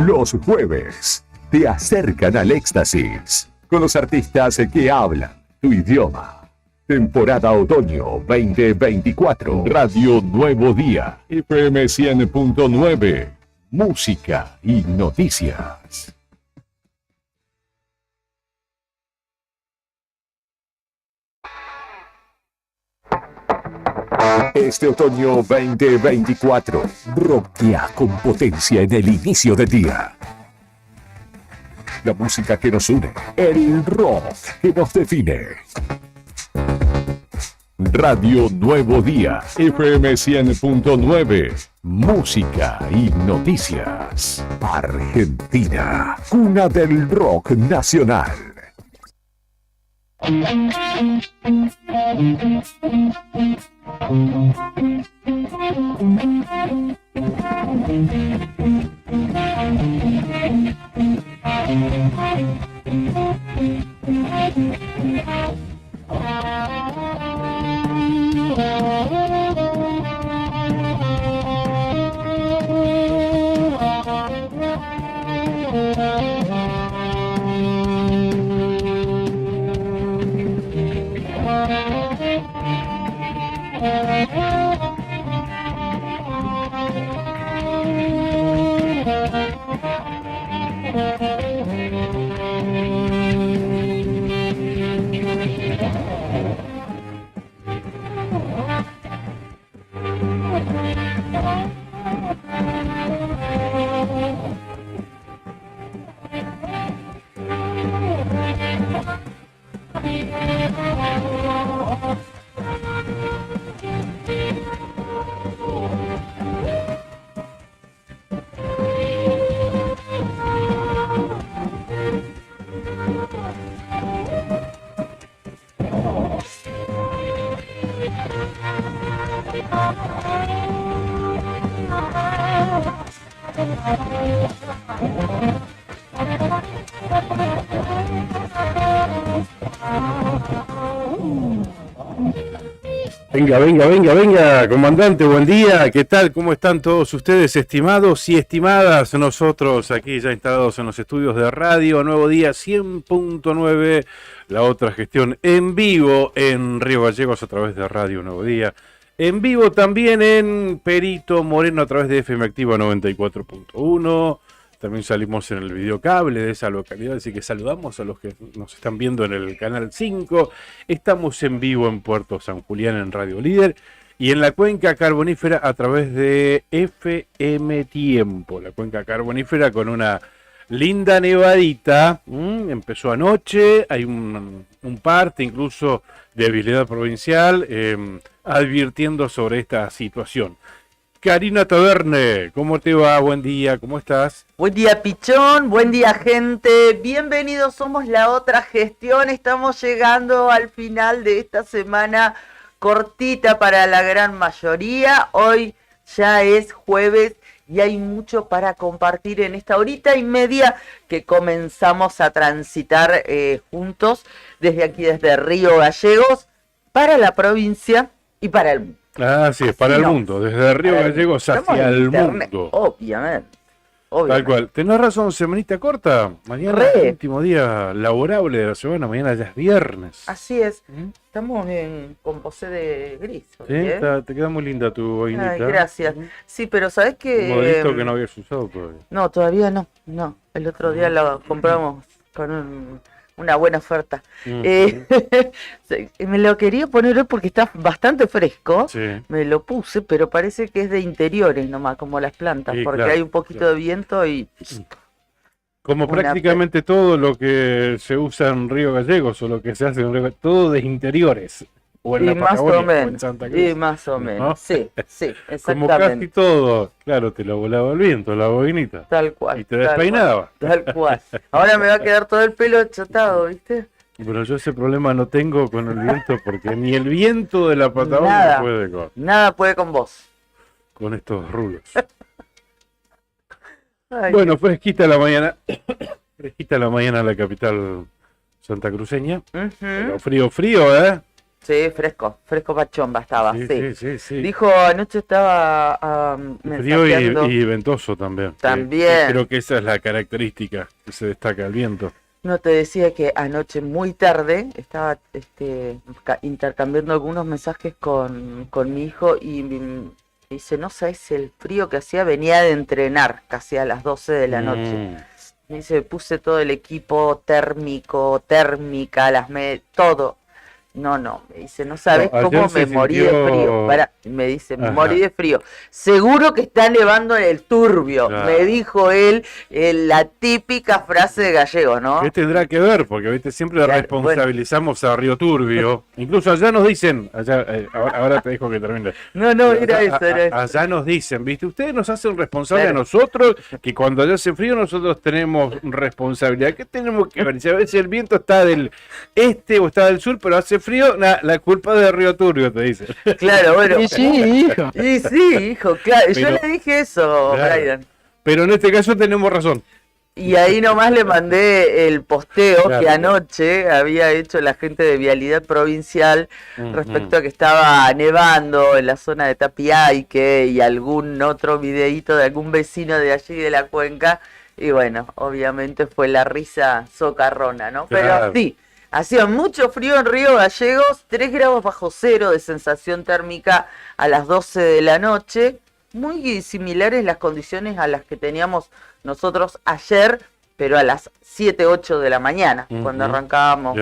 Los jueves te acercan al éxtasis con los artistas que hablan tu idioma. Temporada Otoño 2024. Radio Nuevo Día. FM 100.9. Música y noticias. Este otoño 2024, rockea con potencia en el inicio del día. La música que nos une, el rock que nos define. Radio Nuevo Día, FM 100.9, música y noticias. Argentina, cuna del rock nacional. Venga, comandante, buen día, ¿qué tal? ¿Cómo están todos ustedes, estimados y estimadas? Nosotros aquí ya instalados en los estudios de Radio Nuevo Día 100.9, la otra gestión en vivo en Río Gallegos a través de Radio Nuevo Día, en vivo también en Perito Moreno a través de FM Activa 94.1. También salimos en el videocable de esa localidad, así que saludamos a los que nos están viendo en el canal 5. Estamos en vivo en Puerto San Julián en Radio Líder y en la cuenca carbonífera a través de FM Tiempo. La cuenca carbonífera con una linda nevadita. Empezó anoche, hay un parte incluso de habilidad provincial advirtiendo sobre esta situación. Karina Taverne, ¿cómo te va? Buen día, ¿cómo estás? Buen día, Pichón, buen día, gente. Bienvenidos, somos la otra gestión. Estamos llegando al final de esta semana cortita para la gran mayoría. Hoy ya es jueves y hay mucho para compartir en esta horita y media que comenzamos a transitar juntos desde aquí, desde Río Gallegos, para la provincia y para el mundo. Ah, sí, es para el mundo, desde Río Gallegos hacia el mundo. Obviamente. Tal cual. Tenés razón, semanita corta. Mañana es el último día laborable de la semana, mañana ya es viernes. Así es. Estamos con pose de gris. Sí, te queda muy linda tu boinita. Ay, gracias. Sí, pero ¿sabés qué? Un modelito que no habías usado todavía. No, todavía no. El otro día lo compramos con una buena oferta. Me lo quería poner hoy porque está bastante fresco. Sí. Me lo puse, pero parece que es de interiores nomás, como las plantas, Sí, porque claro, hay un poquito de viento y... Como prácticamente todo lo que se usa en Río Gallegos o lo que se hace en Río Gallegos, todo de interiores. O en la Patagonia, o en Santa Cruz. Y más o menos, ¿no? Sí, exactamente. Como casi todo, claro, te lo volaba el viento, la boinita. Tal cual. Y te despeinaba. Tal cual. Ahora me va a quedar todo el pelo achatado, ¿viste? Pero yo ese problema no tengo con el viento porque ni el viento de la Patagonia puede con. Nada puede con vos. Con estos rulos. Bueno, fresquita la mañana. Fresquita la mañana en la capital santacruceña. Pero frío, ¿eh? Sí, fresco pachomba estaba, Sí. Dijo, anoche estaba Frío mensajeando. y ventoso también. También. Creo que esa es la característica que se destaca, el viento. No, te decía que anoche muy tarde estaba intercambiando algunos mensajes con mi hijo y me dice, no sabes el frío que hacía, venía de entrenar casi a las 12 de la noche. Me dice, puse todo el equipo térmico, térmica, todo. No, me dice, no sabes cómo me morí de frío. Me dice, me morí de frío. Seguro que está nevando en el Turbio, me dijo él, la típica frase de gallego, ¿no? ¿Qué tendrá que ver? Porque ¿viste? Siempre responsabilizamos a Río Turbio. Incluso allá nos dicen, ahora te dejo que termine. No, era eso. Allá nos dicen, ¿viste? Ustedes nos hacen responsable a nosotros, que cuando allá hace frío nosotros tenemos responsabilidad. ¿Qué tenemos que ver? Si a veces el viento está del este o está del sur, pero hace frío, la culpa es de Río Turbio, te dice. Claro, bueno. Y sí, hijo, claro. Pero, yo le dije eso, claro, Brian. Pero en este caso tenemos razón. Y ahí nomás le mandé el posteo Claro, que anoche había hecho la gente de Vialidad Provincial respecto a que estaba nevando en la zona de Tapiaique y algún otro videíto de algún vecino de allí de la cuenca. Y bueno, obviamente fue la risa socarrona, ¿no? Claro. Pero sí. Hacía mucho frío en Río Gallegos, 3 grados bajo cero de sensación térmica a las 12 de la noche. Muy similares las condiciones a las que teníamos nosotros ayer, pero a las 7, 8 de la mañana, cuando arrancábamos,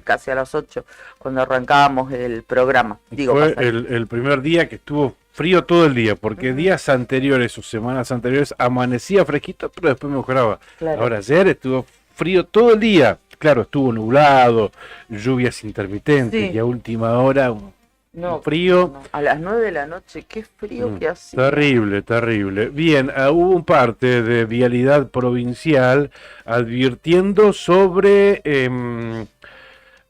casi a las 8, cuando arrancábamos el programa. Fue el primer día que estuvo frío todo el día, porque días anteriores o semanas anteriores amanecía fresquito, pero después mejoraba. Claro. Ahora ayer estuvo frío todo el día. Claro, estuvo nublado, lluvias intermitentes y a última hora un frío. No. A las 9 de la noche, qué frío que hacía. Terrible. Bien, hubo un parte de Vialidad Provincial advirtiendo sobre,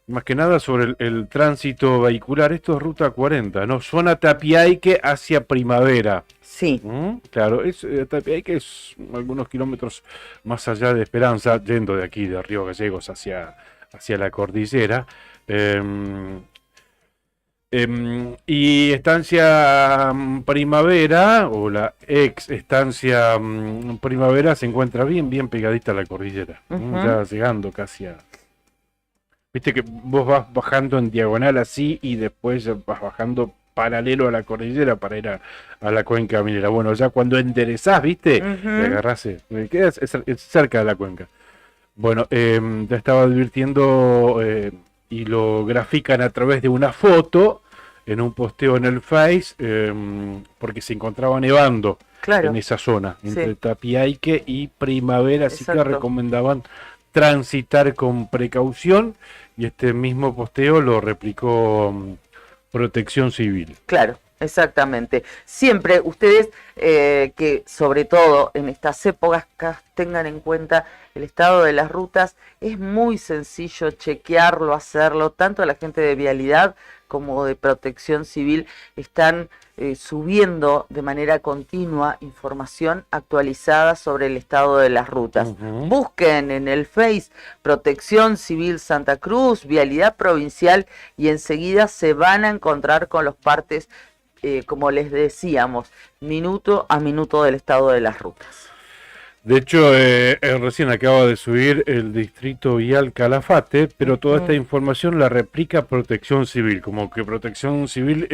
más que nada sobre el tránsito vehicular. Esto es Ruta 40, ¿no? Zona Tapiaique hacia Primavera. Sí. Claro, Tapiaique es algunos kilómetros más allá de Esperanza, yendo de aquí, de Río Gallegos, hacia la cordillera. Y Estancia Primavera, o la ex Estancia Primavera, se encuentra bien pegadita a la cordillera. Ya llegando casi a... Viste que vos vas bajando en diagonal así y después vas bajando paralelo a la cordillera para ir a la cuenca minera. Bueno, ya cuando enderezás, ¿viste? Te agarrás, quedas cerca de la cuenca. Bueno, ya estaba advirtiendo y lo grafican a través de una foto en un posteo en el Face, porque se encontraba nevando en esa zona, entre Tapiaique y Primavera, así que recomendaban transitar con precaución, y este mismo posteo lo replicó Protección Civil. Claro, exactamente. Siempre ustedes que sobre todo en estas épocas tengan en cuenta el estado de las rutas, es muy sencillo chequearlo, hacerlo, tanto la gente de Vialidad como de Protección Civil están subiendo de manera continua información actualizada sobre el estado de las rutas. Busquen en el Face Protección Civil Santa Cruz, Vialidad Provincial, y enseguida se van a encontrar con los partes, como les decíamos, minuto a minuto del estado de las rutas. De hecho, recién acaba de subir el distrito vial Calafate, pero toda esta información la replica Protección Civil, como que Protección Civil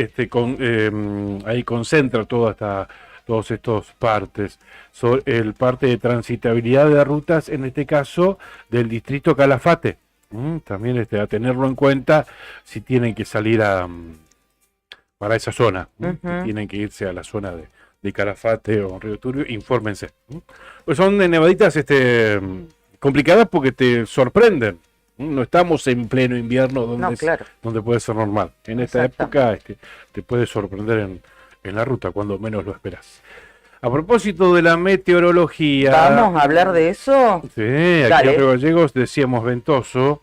ahí concentra todos estos partes. El parte de transitabilidad de rutas, en este caso, del distrito Calafate. También a tenerlo en cuenta si tienen que salir para esa zona, si tienen que irse a la zona de Calafate o Río Turbio, infórmense. Pues son nevaditas complicadas porque te sorprenden. No estamos en pleno invierno donde puede ser normal. En esta época te puede sorprender en la ruta cuando menos lo esperas. A propósito de la meteorología... ¿Vamos a hablar de eso? Sí, aquí en Río Gallegos decíamos ventoso.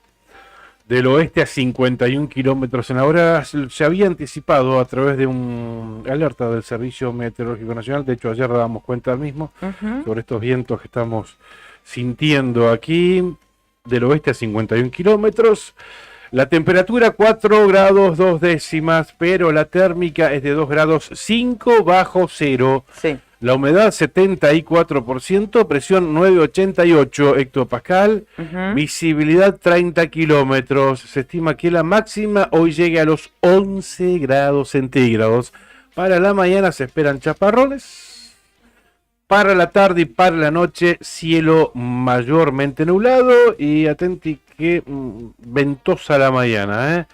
Del oeste a 51 kilómetros en la hora, se había anticipado a través de un alerta del Servicio Meteorológico Nacional. De hecho, ayer dábamos cuenta del mismo, sobre estos vientos que estamos sintiendo aquí, del oeste a 51 kilómetros. La temperatura 4 grados 2 décimas, pero la térmica es de 2 grados 5 bajo cero. Sí. La humedad 74%, presión 988 hectopascal, visibilidad 30 kilómetros. Se estima que la máxima hoy llegue a los 11 grados centígrados. Para la mañana se esperan chaparrones. Para la tarde y para la noche, cielo mayormente nublado y atenti que ventosa la mañana,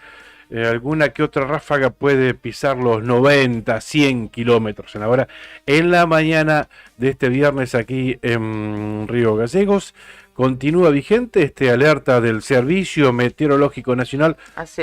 alguna que otra ráfaga puede pisar los 90, 100 kilómetros en la hora. En la mañana de este viernes aquí en Río Gallegos continúa vigente alerta del Servicio Meteorológico Nacional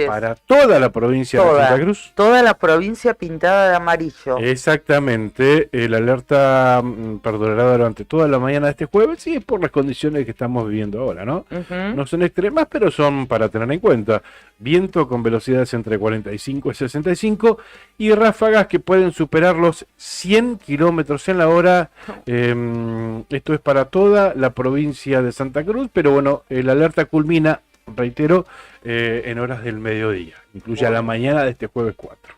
para toda la provincia de Santa Cruz. Toda la provincia pintada de amarillo. Exactamente, la alerta perdurará durante toda la mañana de este jueves y es por las condiciones que estamos viviendo ahora, ¿no? No son extremas, pero son para tener en cuenta. Viento con velocidades entre 45 y 65 y ráfagas que pueden superar los 100 kilómetros en la hora. Esto es para toda la provincia de Santa Cruz, pero bueno, la alerta culmina, reitero, en horas del mediodía, incluye a la mañana de este jueves 4.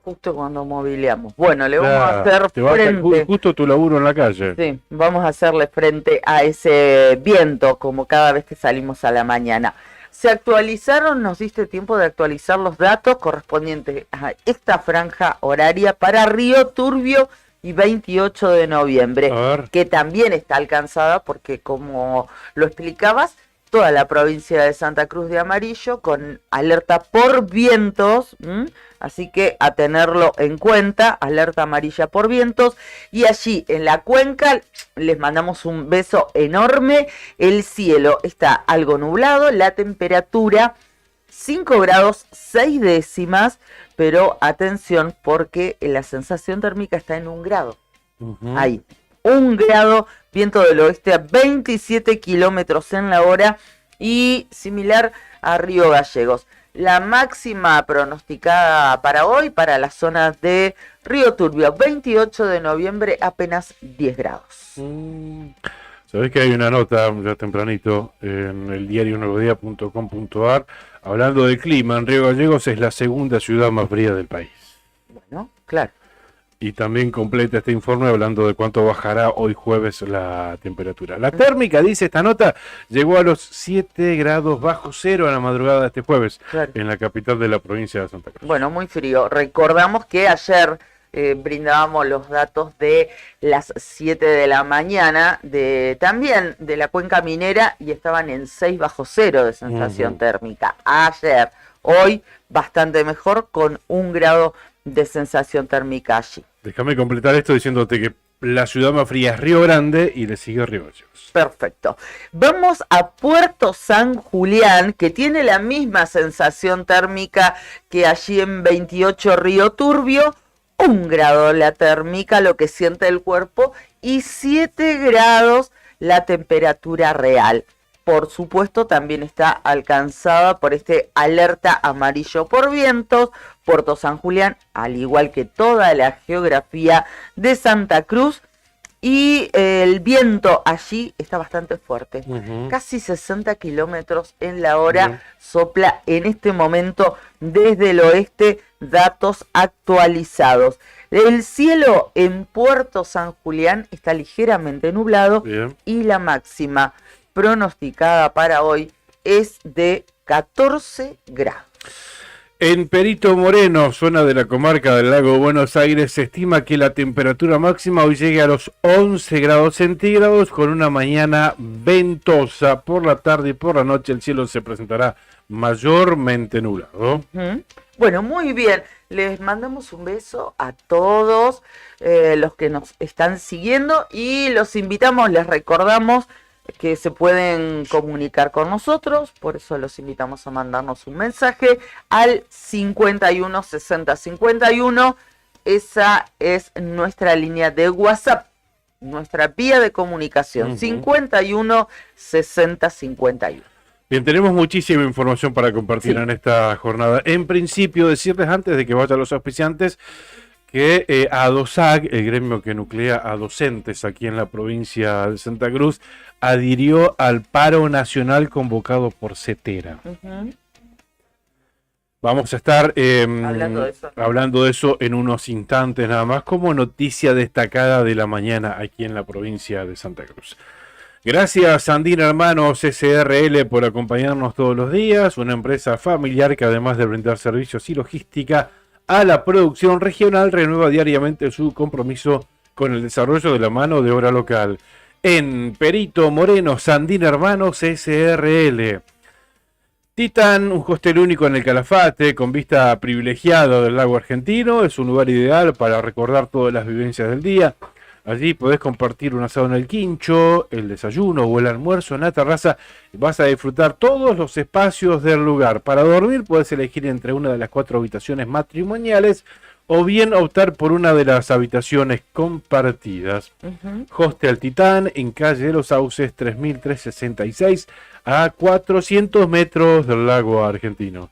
Justo cuando mobiliamos. Bueno, le vamos a hacer frente. Justo tu laburo en la calle. Sí, vamos a hacerle frente a ese viento, como cada vez que salimos a la mañana. Se actualizaron, nos diste tiempo de actualizar los datos correspondientes a esta franja horaria para Río Turbio y 28 de noviembre, que también está alcanzada porque, como lo explicabas, toda la provincia de Santa Cruz de amarillo con alerta por vientos, así que a tenerlo en cuenta, alerta amarilla por vientos. Y allí en la cuenca les mandamos un beso enorme. El cielo está algo nublado, la temperatura 5 grados 6 décimas, pero atención porque la sensación térmica está en 1 grado. Ahí, 1 grado, viento del oeste a 27 kilómetros en la hora y similar a Río Gallegos. La máxima pronosticada para hoy, para la zona de Río Turbio, 28 de noviembre, apenas 10 grados. Sabés que hay una nota ya tempranito en el diario nuevodía.com.ar hablando del clima. En Río Gallegos es la segunda ciudad más fría del país. Bueno, claro. Y también completa este informe hablando de cuánto bajará hoy jueves la temperatura. La térmica, dice esta nota, llegó a los 7 grados bajo cero a la madrugada de este jueves, en la capital de la provincia de Santa Cruz. Bueno, muy frío. Recordamos que ayer brindábamos los datos de las 7 de la mañana, también de la cuenca minera, y estaban en 6 bajo cero de sensación térmica. Ayer, hoy, bastante mejor, con 1 grado de sensación térmica allí. Déjame completar esto diciéndote que la ciudad más fría es Río Grande y le sigue Río Gallegos. Perfecto. Vamos a Puerto San Julián, que tiene la misma sensación térmica que allí en 28 Río Turbio. 1 grado la térmica, lo que siente el cuerpo, y 7 grados la temperatura real. Por supuesto, también está alcanzada por alerta amarillo por vientos. Puerto San Julián, al igual que toda la geografía de Santa Cruz, y el viento allí está bastante fuerte. Casi 60 kilómetros en la hora sopla en este momento desde el oeste. Datos actualizados. El cielo en Puerto San Julián está ligeramente nublado y la máxima pronosticada para hoy es de 14 grados. En Perito Moreno, zona de la comarca del Lago Buenos Aires, se estima que la temperatura máxima hoy llegue a los 11 grados centígrados con una mañana ventosa. Por la tarde y por la noche el cielo se presentará mayormente nublado. Bueno, muy bien. Les mandamos un beso a todos los que nos están siguiendo y los invitamos, les recordamos que se pueden comunicar con nosotros, por eso los invitamos a mandarnos un mensaje al 51 60 51. Esa es nuestra línea de WhatsApp, nuestra vía de comunicación, 51 60 51. Bien, tenemos muchísima información para compartir en esta jornada. En principio, decirles antes de que vayan los auspiciantes que ADOSAG, el gremio que nuclea a docentes aquí en la provincia de Santa Cruz, adhirió al paro nacional convocado por CETERA. Vamos a estar hablando de eso en unos instantes nada más, como noticia destacada de la mañana aquí en la provincia de Santa Cruz. Gracias Andina Hermanos SRL por acompañarnos todos los días, una empresa familiar que además de brindar servicios y logística a la producción regional, renueva diariamente su compromiso con el desarrollo de la mano de obra local. En Perito Moreno, Andina Hermanos SRL. Titán, un hostel único en el Calafate, con vista privilegiada del lago argentino, es un lugar ideal para recordar todas las vivencias del día. Allí podés compartir un asado en el quincho, el desayuno o el almuerzo en la terraza y vas a disfrutar todos los espacios del lugar. Para dormir podés elegir entre una de las 4 habitaciones matrimoniales o bien optar por una de las habitaciones compartidas. Hostel Titán en calle de los Sauces 3366 a 400 metros del lago argentino.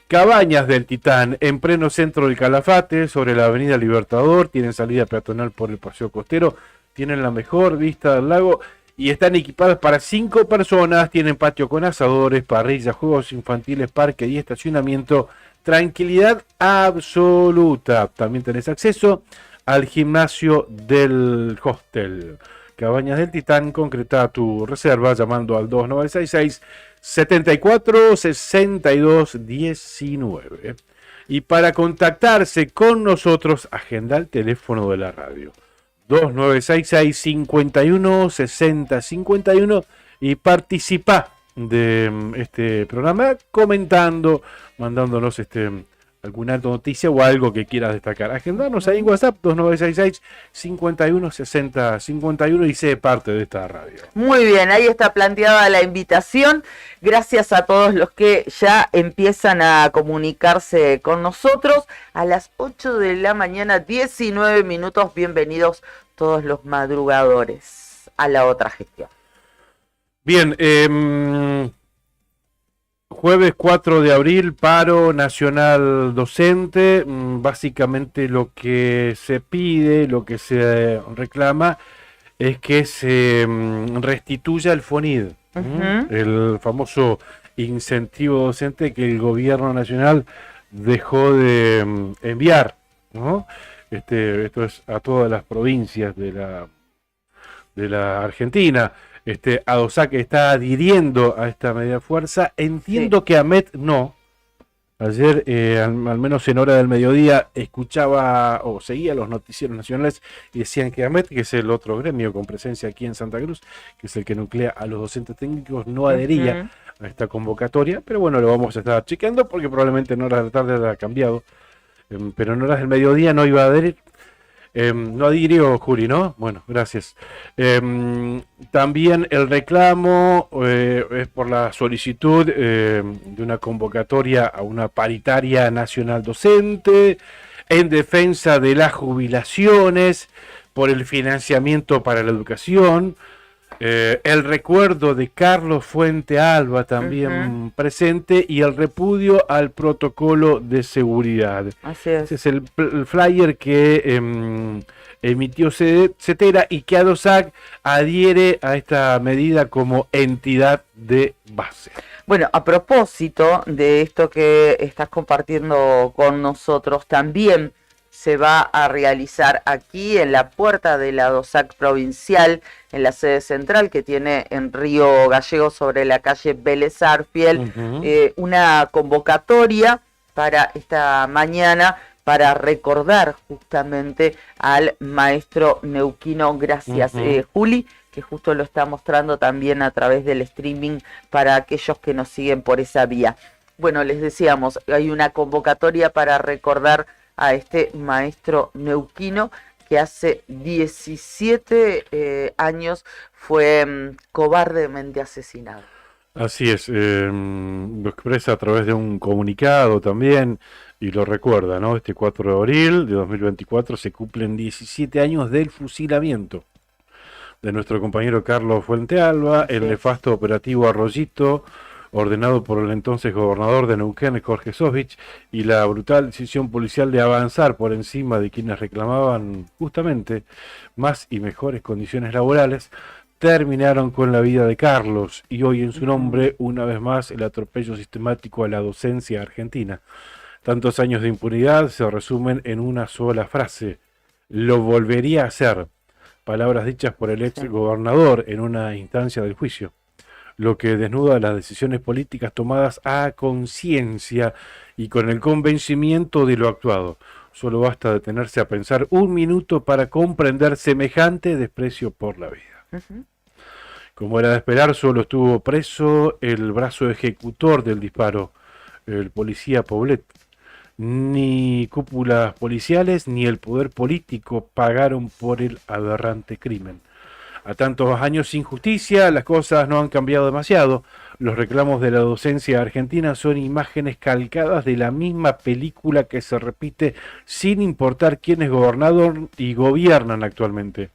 Cabañas del Titán en pleno centro del Calafate, sobre la avenida Libertador, tienen salida peatonal por el paseo costero, tienen la mejor vista del lago y están equipadas para 5 personas, tienen patio con asadores, parrillas, juegos infantiles, parque y estacionamiento, tranquilidad absoluta. También tenés acceso al gimnasio del hostel. Cabañas del Titán, concreta tu reserva llamando al 2966 74 62 19. Y para contactarse con nosotros, agenda el teléfono de la radio 2966 51 60 51 y participa de este programa comentando, mandándonos alguna noticia o algo que quieras destacar. Agendarnos ahí en WhatsApp 2966 51 60 51 y sé parte de esta radio. Muy bien, ahí está planteada la invitación. Gracias a todos los que ya empiezan a comunicarse con nosotros. A las 8 de la mañana, 19 minutos. Bienvenidos todos los madrugadores a la otra gestión. Bien, jueves 4 de abril, paro nacional docente. Básicamente lo que se pide, lo que se reclama es que se restituya el FONID, el famoso incentivo docente que el gobierno nacional dejó de enviar, ¿no? Esto es a todas las provincias de la Argentina. ADOSAC está adhiriendo a esta medida de fuerza. Entiendo que AMET no. Ayer, al menos en hora del mediodía, escuchaba o seguía los noticieros nacionales y decían que AMET, que es el otro gremio con presencia aquí en Santa Cruz, que es el que nuclea a los docentes técnicos, no adhería a esta convocatoria. Pero bueno, lo vamos a estar chequeando porque probablemente en horas de la tarde haya cambiado. Pero en horas del mediodía no iba a adherir. No adhirió Juli, ¿no? Bueno, gracias. También el reclamo es por la solicitud de una convocatoria a una paritaria nacional docente, en defensa de las jubilaciones, por el financiamiento para la educación, el recuerdo de Carlos Fuente Alba también presente y el repudio al protocolo de seguridad. Así es. Ese es el flyer que emitió CETERA y que ADOSAC adhiere a esta medida como entidad de base. Bueno, a propósito de esto que estás compartiendo con nosotros, también se va a realizar aquí en la puerta de la ADOSAC provincial, en la sede central que tiene en Río Gallegos sobre la calle Vélez Arfiel, una convocatoria para esta mañana para recordar justamente al maestro neuquino. Gracias, Juli, que justo lo está mostrando también a través del streaming para aquellos que nos siguen por esa vía. Bueno, les decíamos, hay una convocatoria para recordar a este maestro neuquino que hace 17 años fue cobardemente asesinado. Así es, lo expresa a través de un comunicado también y lo recuerda, ¿no? Este 4 de abril de 2024 se cumplen 17 años del fusilamiento de nuestro compañero Carlos Fuente Alba, el nefasto operativo Arroyito, ordenado por el entonces gobernador de Neuquén, Jorge Sosvich, y la brutal decisión policial de avanzar por encima de quienes reclamaban justamente más y mejores condiciones laborales. terminaron con la vida de Carlos y hoy en su nombre, una vez más, el atropello sistemático a la docencia argentina. Tantos años de impunidad se resumen en una sola frase: lo volvería a hacer. Palabras dichas por el ex gobernador en una instancia del juicio, lo que desnuda las decisiones políticas tomadas a conciencia y con el convencimiento de lo actuado. Solo basta detenerse a pensar un minuto para comprender semejante desprecio por la vida. Como era de esperar, solo estuvo preso el brazo ejecutor del disparo, el policía Poblet. Ni cúpulas policiales ni el poder político pagaron por el aberrante crimen. A tantos años sin justicia, las cosas no han cambiado demasiado. Los reclamos de la docencia argentina son imágenes calcadas de la misma película que se repite sin importar quién es gobernador y gobiernan actualmente.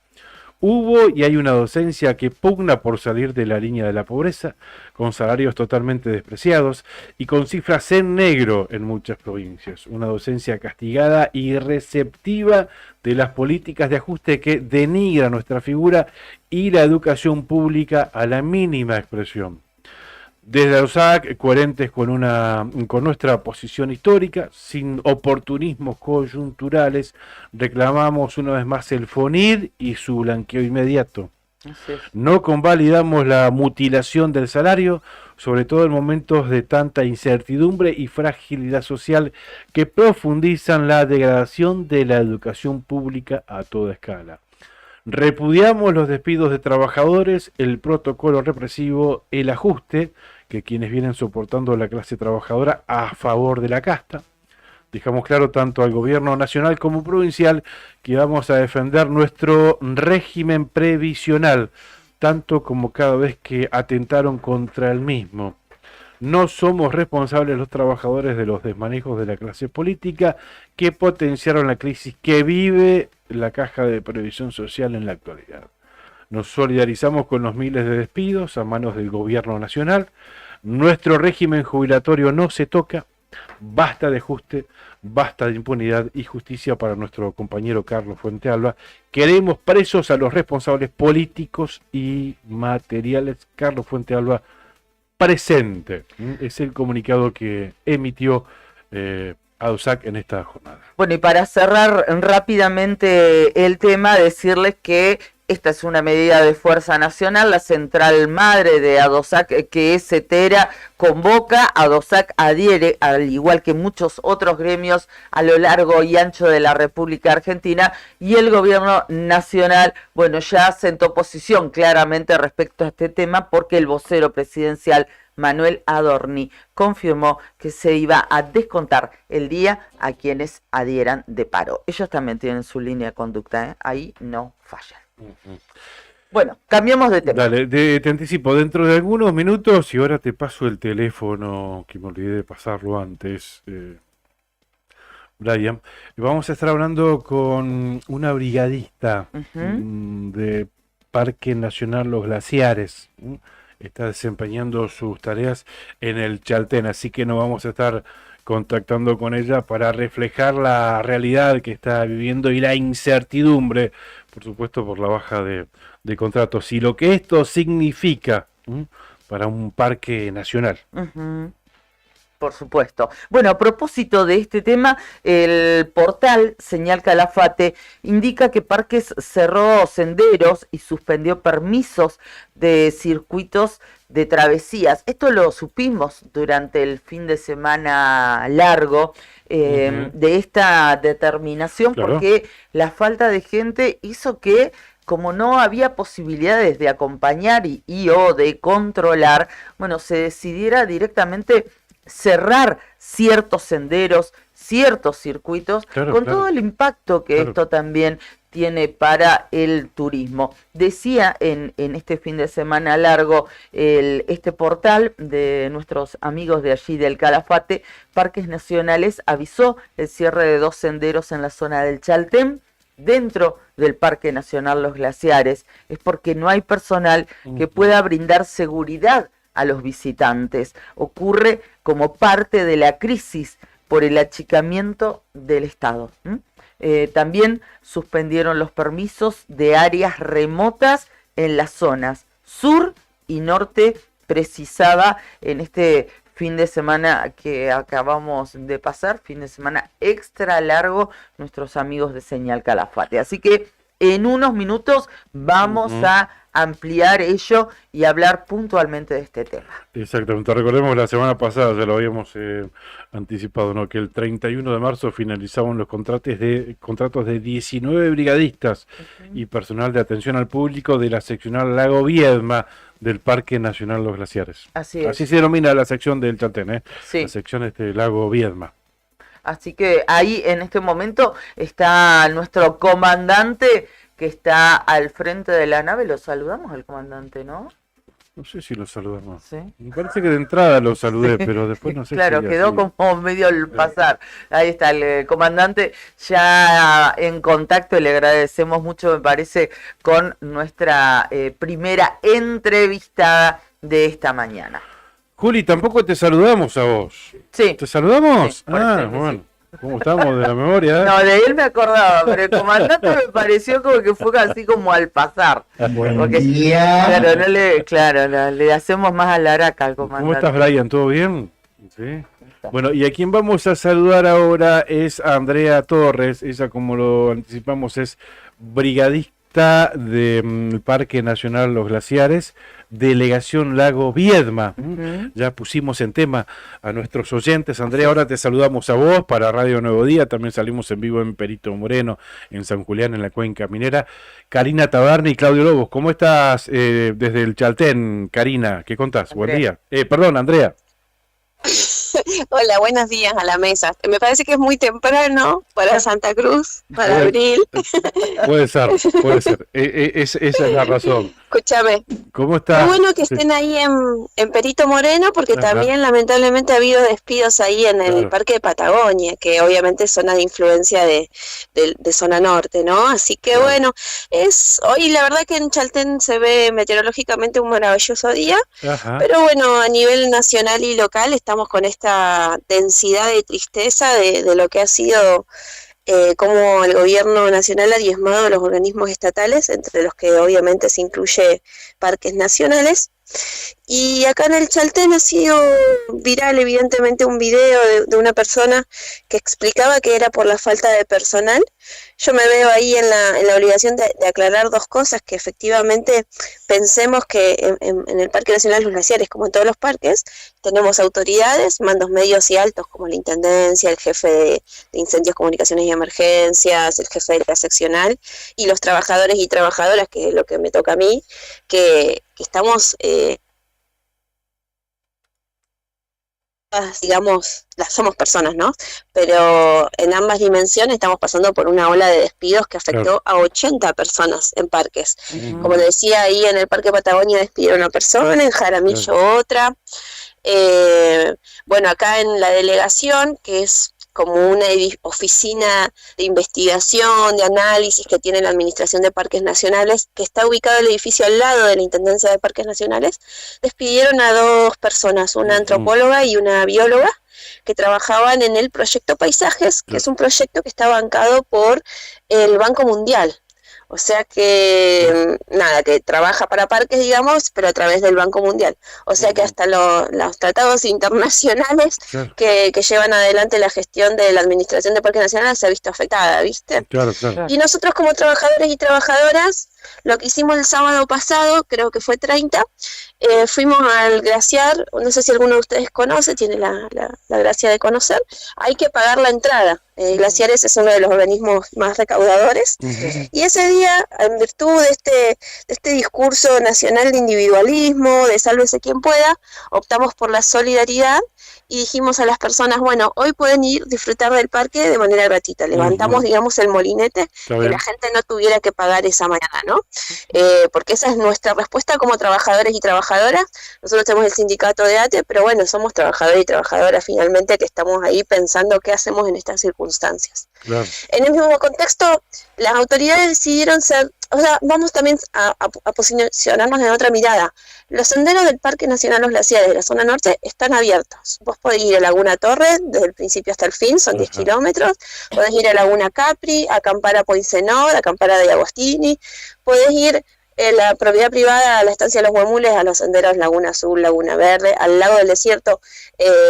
Hubo y hay una docencia que pugna por salir de la línea de la pobreza, con salarios totalmente despreciados y con cifras en negro en muchas provincias. Una docencia castigada y receptiva de las políticas de ajuste que denigra nuestra figura y la educación pública a la mínima expresión. Desde ADOSAC, coherentes con nuestra posición histórica, sin oportunismos coyunturales, reclamamos una vez más el FONID y su blanqueo inmediato. No convalidamos la mutilación del salario, sobre todo en momentos de tanta incertidumbre y fragilidad social que profundizan la degradación de la educación pública a toda escala. Repudiamos los despidos de trabajadores, el protocolo represivo, el ajuste que quienes vienen soportando la clase trabajadora a favor de la casta. Dejamos claro tanto al gobierno nacional como provincial que vamos a defender nuestro régimen previsional, tanto como cada vez que atentaron contra el mismo. No somos responsables los trabajadores de los desmanejos de la clase política que potenciaron la crisis que vive la Caja de Previsión Social en la actualidad. Nos solidarizamos con los miles de despidos a manos del gobierno nacional. Nuestro régimen jubilatorio no se toca. Basta de ajuste, basta de impunidad y justicia para nuestro compañero Carlos Fuentealba. Queremos presos a los responsables políticos y materiales. Carlos Fuentealba presente. Es el comunicado que emitió ADOSAC en esta jornada. Bueno, y para cerrar rápidamente el tema, decirles que esta es una medida de fuerza nacional. La central madre de ADOSAC, que es CETERA, convoca, ADOSAC adhiere, al igual que muchos otros gremios a lo largo y ancho de la República Argentina, y el gobierno nacional, bueno, ya sentó posición claramente respecto a este tema, porque el vocero presidencial Manuel Adorni confirmó que se iba a descontar el día a quienes adhieran de paro. Ellos también tienen su línea de conducta, ahí no fallan. Bueno, cambiamos de tema. Dale, te anticipo, dentro de algunos minutos, y ahora te paso el teléfono, que me olvidé de pasarlo antes, Brian, vamos a estar hablando con una brigadista de Parque Nacional Los Glaciares. Está desempeñando sus tareas en el Chaltén, así que nos vamos a estar contactando con ella para reflejar la realidad que está viviendo y la incertidumbre, por supuesto, por la baja de contratos y lo que esto significa para un parque nacional. Por supuesto. Bueno, a propósito de este tema, el portal Señal Calafate indica que Parques cerró senderos y suspendió permisos de circuitos de travesías. Esto lo supimos durante el fin de semana largo de esta determinación, claro, porque la falta de gente hizo que, como no había posibilidades de acompañar y o de controlar, bueno, se decidiera directamente cerrar ciertos senderos, ciertos circuitos, claro, con todo el impacto que esto también tiene para el turismo. Decía en este fin de semana largo este portal de nuestros amigos de allí del Calafate, Parques Nacionales avisó el cierre de 2 senderos en la zona del Chaltén, dentro del Parque Nacional Los Glaciares. Es porque no hay personal que pueda brindar seguridad a los visitantes. Ocurre como parte de la crisis por el achicamiento del Estado. También suspendieron los permisos de áreas remotas en las zonas sur y norte, precisaba en este fin de semana que acabamos de pasar, fin de semana extra largo, nuestros amigos de Señal Calafate. Así que en unos minutos vamos a ampliar ello y hablar puntualmente de este tema. Exactamente, recordemos la semana pasada, ya lo habíamos anticipado, ¿no? Que el 31 de marzo finalizaban los contratos de 19 brigadistas y personal de atención al público de la seccional Lago Viedma del Parque Nacional Los Glaciares. Así es. Así se denomina la sección del Chaltén, Sí. La sección Lago Viedma. Así que ahí en este momento está nuestro comandante que está al frente de la nave. Lo saludamos al comandante, ¿no? No sé si lo saludamos. Sí. Me parece que de entrada lo saludé, pero después no sé Claro, si quedó así. como medio al pasar. Ahí está el comandante ya en contacto y le agradecemos mucho, me parece, con nuestra primera entrevistada de esta mañana. Juli, tampoco te saludamos a vos. Sí. ¿Te saludamos? Sí, parece que Bueno. ¿Cómo estamos de la memoria? No, de él me acordaba, pero el comandante me pareció como que fue así como al pasar. Porque, claro, le hacemos más a la araca al comandante. ¿Cómo estás, Brian? ¿Todo bien? Sí. Bueno, y a quien vamos a saludar ahora es a Andrea Torres. Ella, como lo anticipamos, es brigadista del Parque Nacional Los Glaciares, Delegación Lago Viedma. Ya pusimos en tema a nuestros oyentes. Andrea, ahora te saludamos a vos para Radio Nuevo Día. También salimos en vivo en Perito Moreno, en San Julián, en la Cuenca Minera. Karina Tabarni y Claudio Lobos, ¿cómo estás desde el Chaltén, Karina? ¿Qué contás? Andrea. Buen día. Perdón, Andrea. Hola, buenos días a la mesa. Me parece que es muy temprano para Santa Cruz, para abril. Puede ser. Esa es la razón. Escúchame, ¿Cómo estás? qué bueno que Sí. estén ahí en Perito Moreno, porque Ajá. también lamentablemente ha habido despidos ahí en el Claro. Parque de Patagonia, que obviamente es zona de influencia de zona norte, ¿no? Así que Claro. bueno, hoy la verdad que en Chaltén se ve meteorológicamente un maravilloso día. Ajá. Pero bueno, a nivel nacional y local estamos con esta densidad de tristeza de lo que ha sido cómo el gobierno nacional ha diezmado a los organismos estatales, entre los que obviamente se incluye parques nacionales. Y acá en el Chaltén ha sido viral evidentemente un video de una persona que explicaba que era por la falta de personal. Yo me veo ahí en la obligación de aclarar dos cosas, que efectivamente pensemos que en el Parque Nacional Los Glaciares, como en todos los parques, tenemos autoridades, mandos medios y altos como la Intendencia, el jefe de Incendios, Comunicaciones y Emergencias, el jefe de la seccional, y los trabajadores y trabajadoras, que es lo que me toca a mí, que estamos, digamos, somos personas, ¿no? Pero en ambas dimensiones estamos pasando por una ola de despidos que afectó a 80 personas en parques. Como le decía, ahí en el Parque Patagonia despidieron a una persona, en Jaramillo otra. Bueno, acá en la delegación, que es como una oficina de investigación, de análisis que tiene la Administración de Parques Nacionales, que está ubicado el edificio al lado de la Intendencia de Parques Nacionales, despidieron a dos personas, una antropóloga y una bióloga, que trabajaban en el proyecto Paisajes, que es un proyecto que está bancado por el Banco Mundial. O sea que, nada, que trabaja para parques, digamos, pero a través del Banco Mundial. O sea que hasta los tratados internacionales que llevan adelante la gestión de la Administración de Parques Nacionales se ha visto afectada, ¿viste? Claro. Y nosotros como trabajadores y trabajadoras, lo que hicimos el sábado pasado, creo que fue 30, fuimos al glaciar, no sé si alguno de ustedes conoce, tiene la gracia de conocer, hay que pagar la entrada. Glaciares es uno de los organismos más recaudadores, y ese día, en virtud de este discurso nacional de individualismo, de sálvese quien pueda, optamos por la solidaridad y dijimos a las personas, bueno, hoy pueden ir disfrutar del parque de manera gratuita. Levantamos, digamos, el molinete, que la gente no tuviera que pagar esa mañana, ¿no? Porque esa es nuestra respuesta como trabajadores y trabajadoras. Nosotros tenemos el sindicato de ATE, pero bueno, somos trabajadores y trabajadoras finalmente que estamos ahí pensando qué hacemos en estas circunstancias. Claro. En el mismo contexto, las autoridades decidieron vamos también a posicionarnos en otra mirada. Los senderos del Parque Nacional Los Glaciares de la zona norte están abiertos. Vos podés ir a Laguna Torre desde el principio hasta el fin, son 10 kilómetros. Podés ir a Laguna Capri, acampar a Poincenot, acampar a De Agostini. Podés ir la propiedad privada, a la estancia de los Huemules, a los senderos Laguna Azul, Laguna Verde, al Lago del Desierto,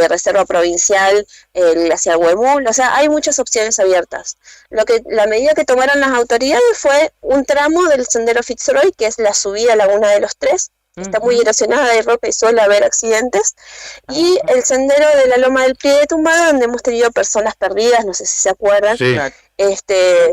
Reserva Provincial, el Glaciar Huemul, o sea, hay muchas opciones abiertas. La medida que tomaron las autoridades fue un tramo del sendero Fitzroy, que es la subida a Laguna de los Tres, está muy erosionada, hay roca y suele haber accidentes, y el sendero de la Loma del Pie de Tumbado, donde hemos tenido personas perdidas, no sé si se acuerdan, Sí.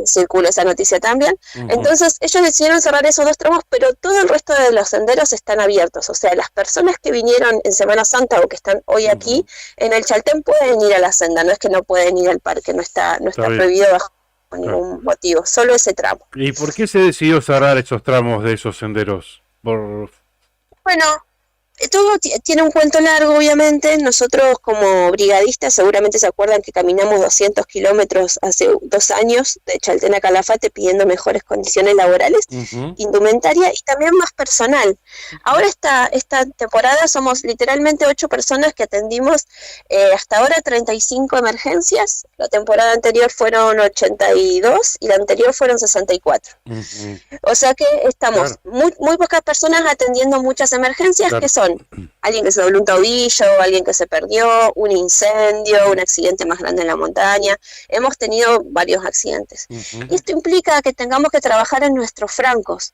circula esa noticia también. Entonces ellos decidieron cerrar esos 2 tramos, pero todo el resto de los senderos están abiertos, o sea, las personas que vinieron en Semana Santa o que están hoy aquí en el Chaltén pueden ir a la senda, no es que no pueden ir al parque, no está bien. prohibido bajo ningún motivo, solo ese tramo. ¿Y por qué se decidió cerrar esos tramos de esos senderos? Bueno, todo tiene un cuento largo, obviamente. Nosotros como brigadistas seguramente se acuerdan que caminamos 200 kilómetros hace 2 años de Chaltén a Calafate pidiendo mejores condiciones laborales, indumentaria y también más personal. Ahora esta temporada somos literalmente 8 personas que atendimos hasta ahora 35 emergencias. La temporada anterior fueron 82 y la anterior fueron 64. O sea que estamos muy pocas personas atendiendo muchas emergencias que son alguien que se dobló un tobillo, alguien que se perdió, un incendio, un accidente más grande en la montaña. Hemos tenido varios accidentes. Y esto implica que tengamos que trabajar en nuestros francos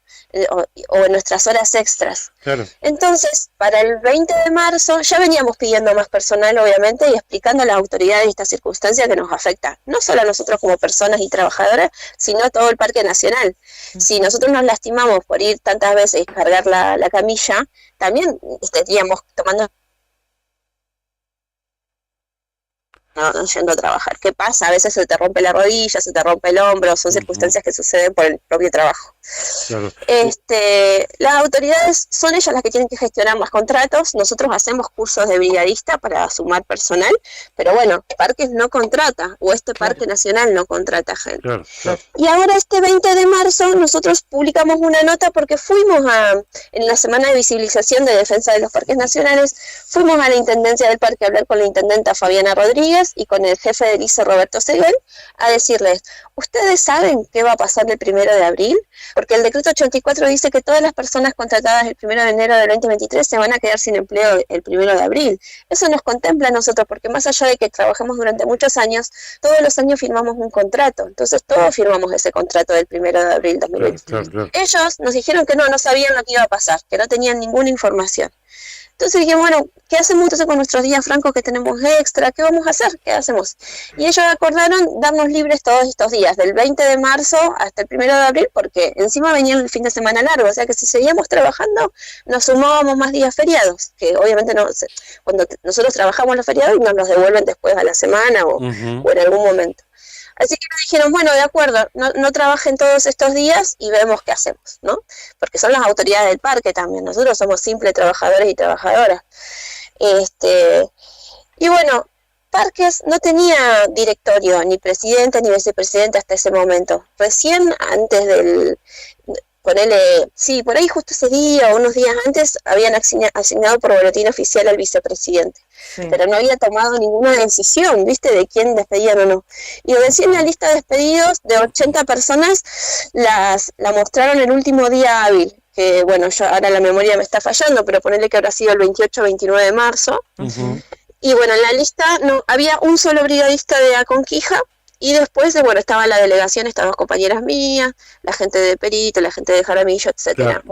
o en nuestras horas extras. Claro. Entonces, para el 20 de marzo ya veníamos pidiendo más personal, obviamente, y explicando a las autoridades esta circunstancia que nos afecta, no solo a nosotros como personas y trabajadoras, sino a todo el Parque Nacional. Si nosotros nos lastimamos por ir tantas veces y cargar la camilla, también estaríamos tomando yendo a trabajar. ¿Qué pasa? A veces se te rompe la rodilla, se te rompe el hombro, son circunstancias que suceden por el propio trabajo. Claro. Las autoridades son ellas las que tienen que gestionar más contratos. Nosotros hacemos cursos de brigadista para sumar personal, pero bueno, Parques no contrata, o Parque Nacional no contrata gente. Claro. Y ahora este 20 de marzo nosotros publicamos una nota porque fuimos en la semana de visibilización de defensa de los parques nacionales, fuimos a la Intendencia del Parque a hablar con la Intendenta Fabiana Rodríguez y con el jefe del ICE Roberto Seguel a decirles, ¿ustedes saben qué va a pasar el 1 de abril? Porque el decreto 84 dice que todas las personas contratadas el 1 de enero del 2023 se van a quedar sin empleo el 1 de abril. Eso nos contempla a nosotros, porque más allá de que trabajemos durante muchos años, todos los años firmamos un contrato. Entonces todos firmamos ese contrato del 1 de abril 2023. Claro. Ellos nos dijeron que no sabían lo que iba a pasar, que no tenían ninguna información. Entonces dije, bueno, ¿qué hacemos entonces con nuestros días francos que tenemos extra? ¿Qué vamos a hacer? ¿Qué hacemos? Y ellos acordaron darnos libres todos estos días, del 20 de marzo hasta el 1 de abril, porque encima venía el fin de semana largo, o sea que si seguíamos trabajando, nos sumábamos más días feriados, que obviamente no, cuando nosotros trabajamos los feriados nos los devuelven después a la semana o en algún momento. Así que nos dijeron, bueno, de acuerdo, no trabajen todos estos días y vemos qué hacemos, ¿no? Porque son las autoridades del parque también, nosotros somos simples trabajadores y trabajadoras. Y bueno, Parques no tenía directorio, ni presidente ni vicepresidente hasta ese momento. Recién antes del... sí, por ahí justo ese día o unos días antes habían asignado por boletín oficial al vicepresidente, pero no había tomado ninguna decisión, ¿viste? De quién despedían o no. Y recién la lista de despedidos de 80 personas la mostraron el último día hábil, que bueno, yo ahora la memoria me está fallando, pero ponerle que habrá sido el 28 o 29 de marzo. Y bueno, en la lista no había un solo brigadista de Aconquija. Y después, bueno, estaba la delegación, estas 2 compañeras mías, la gente de Perito, la gente de Jaramillo, etcétera.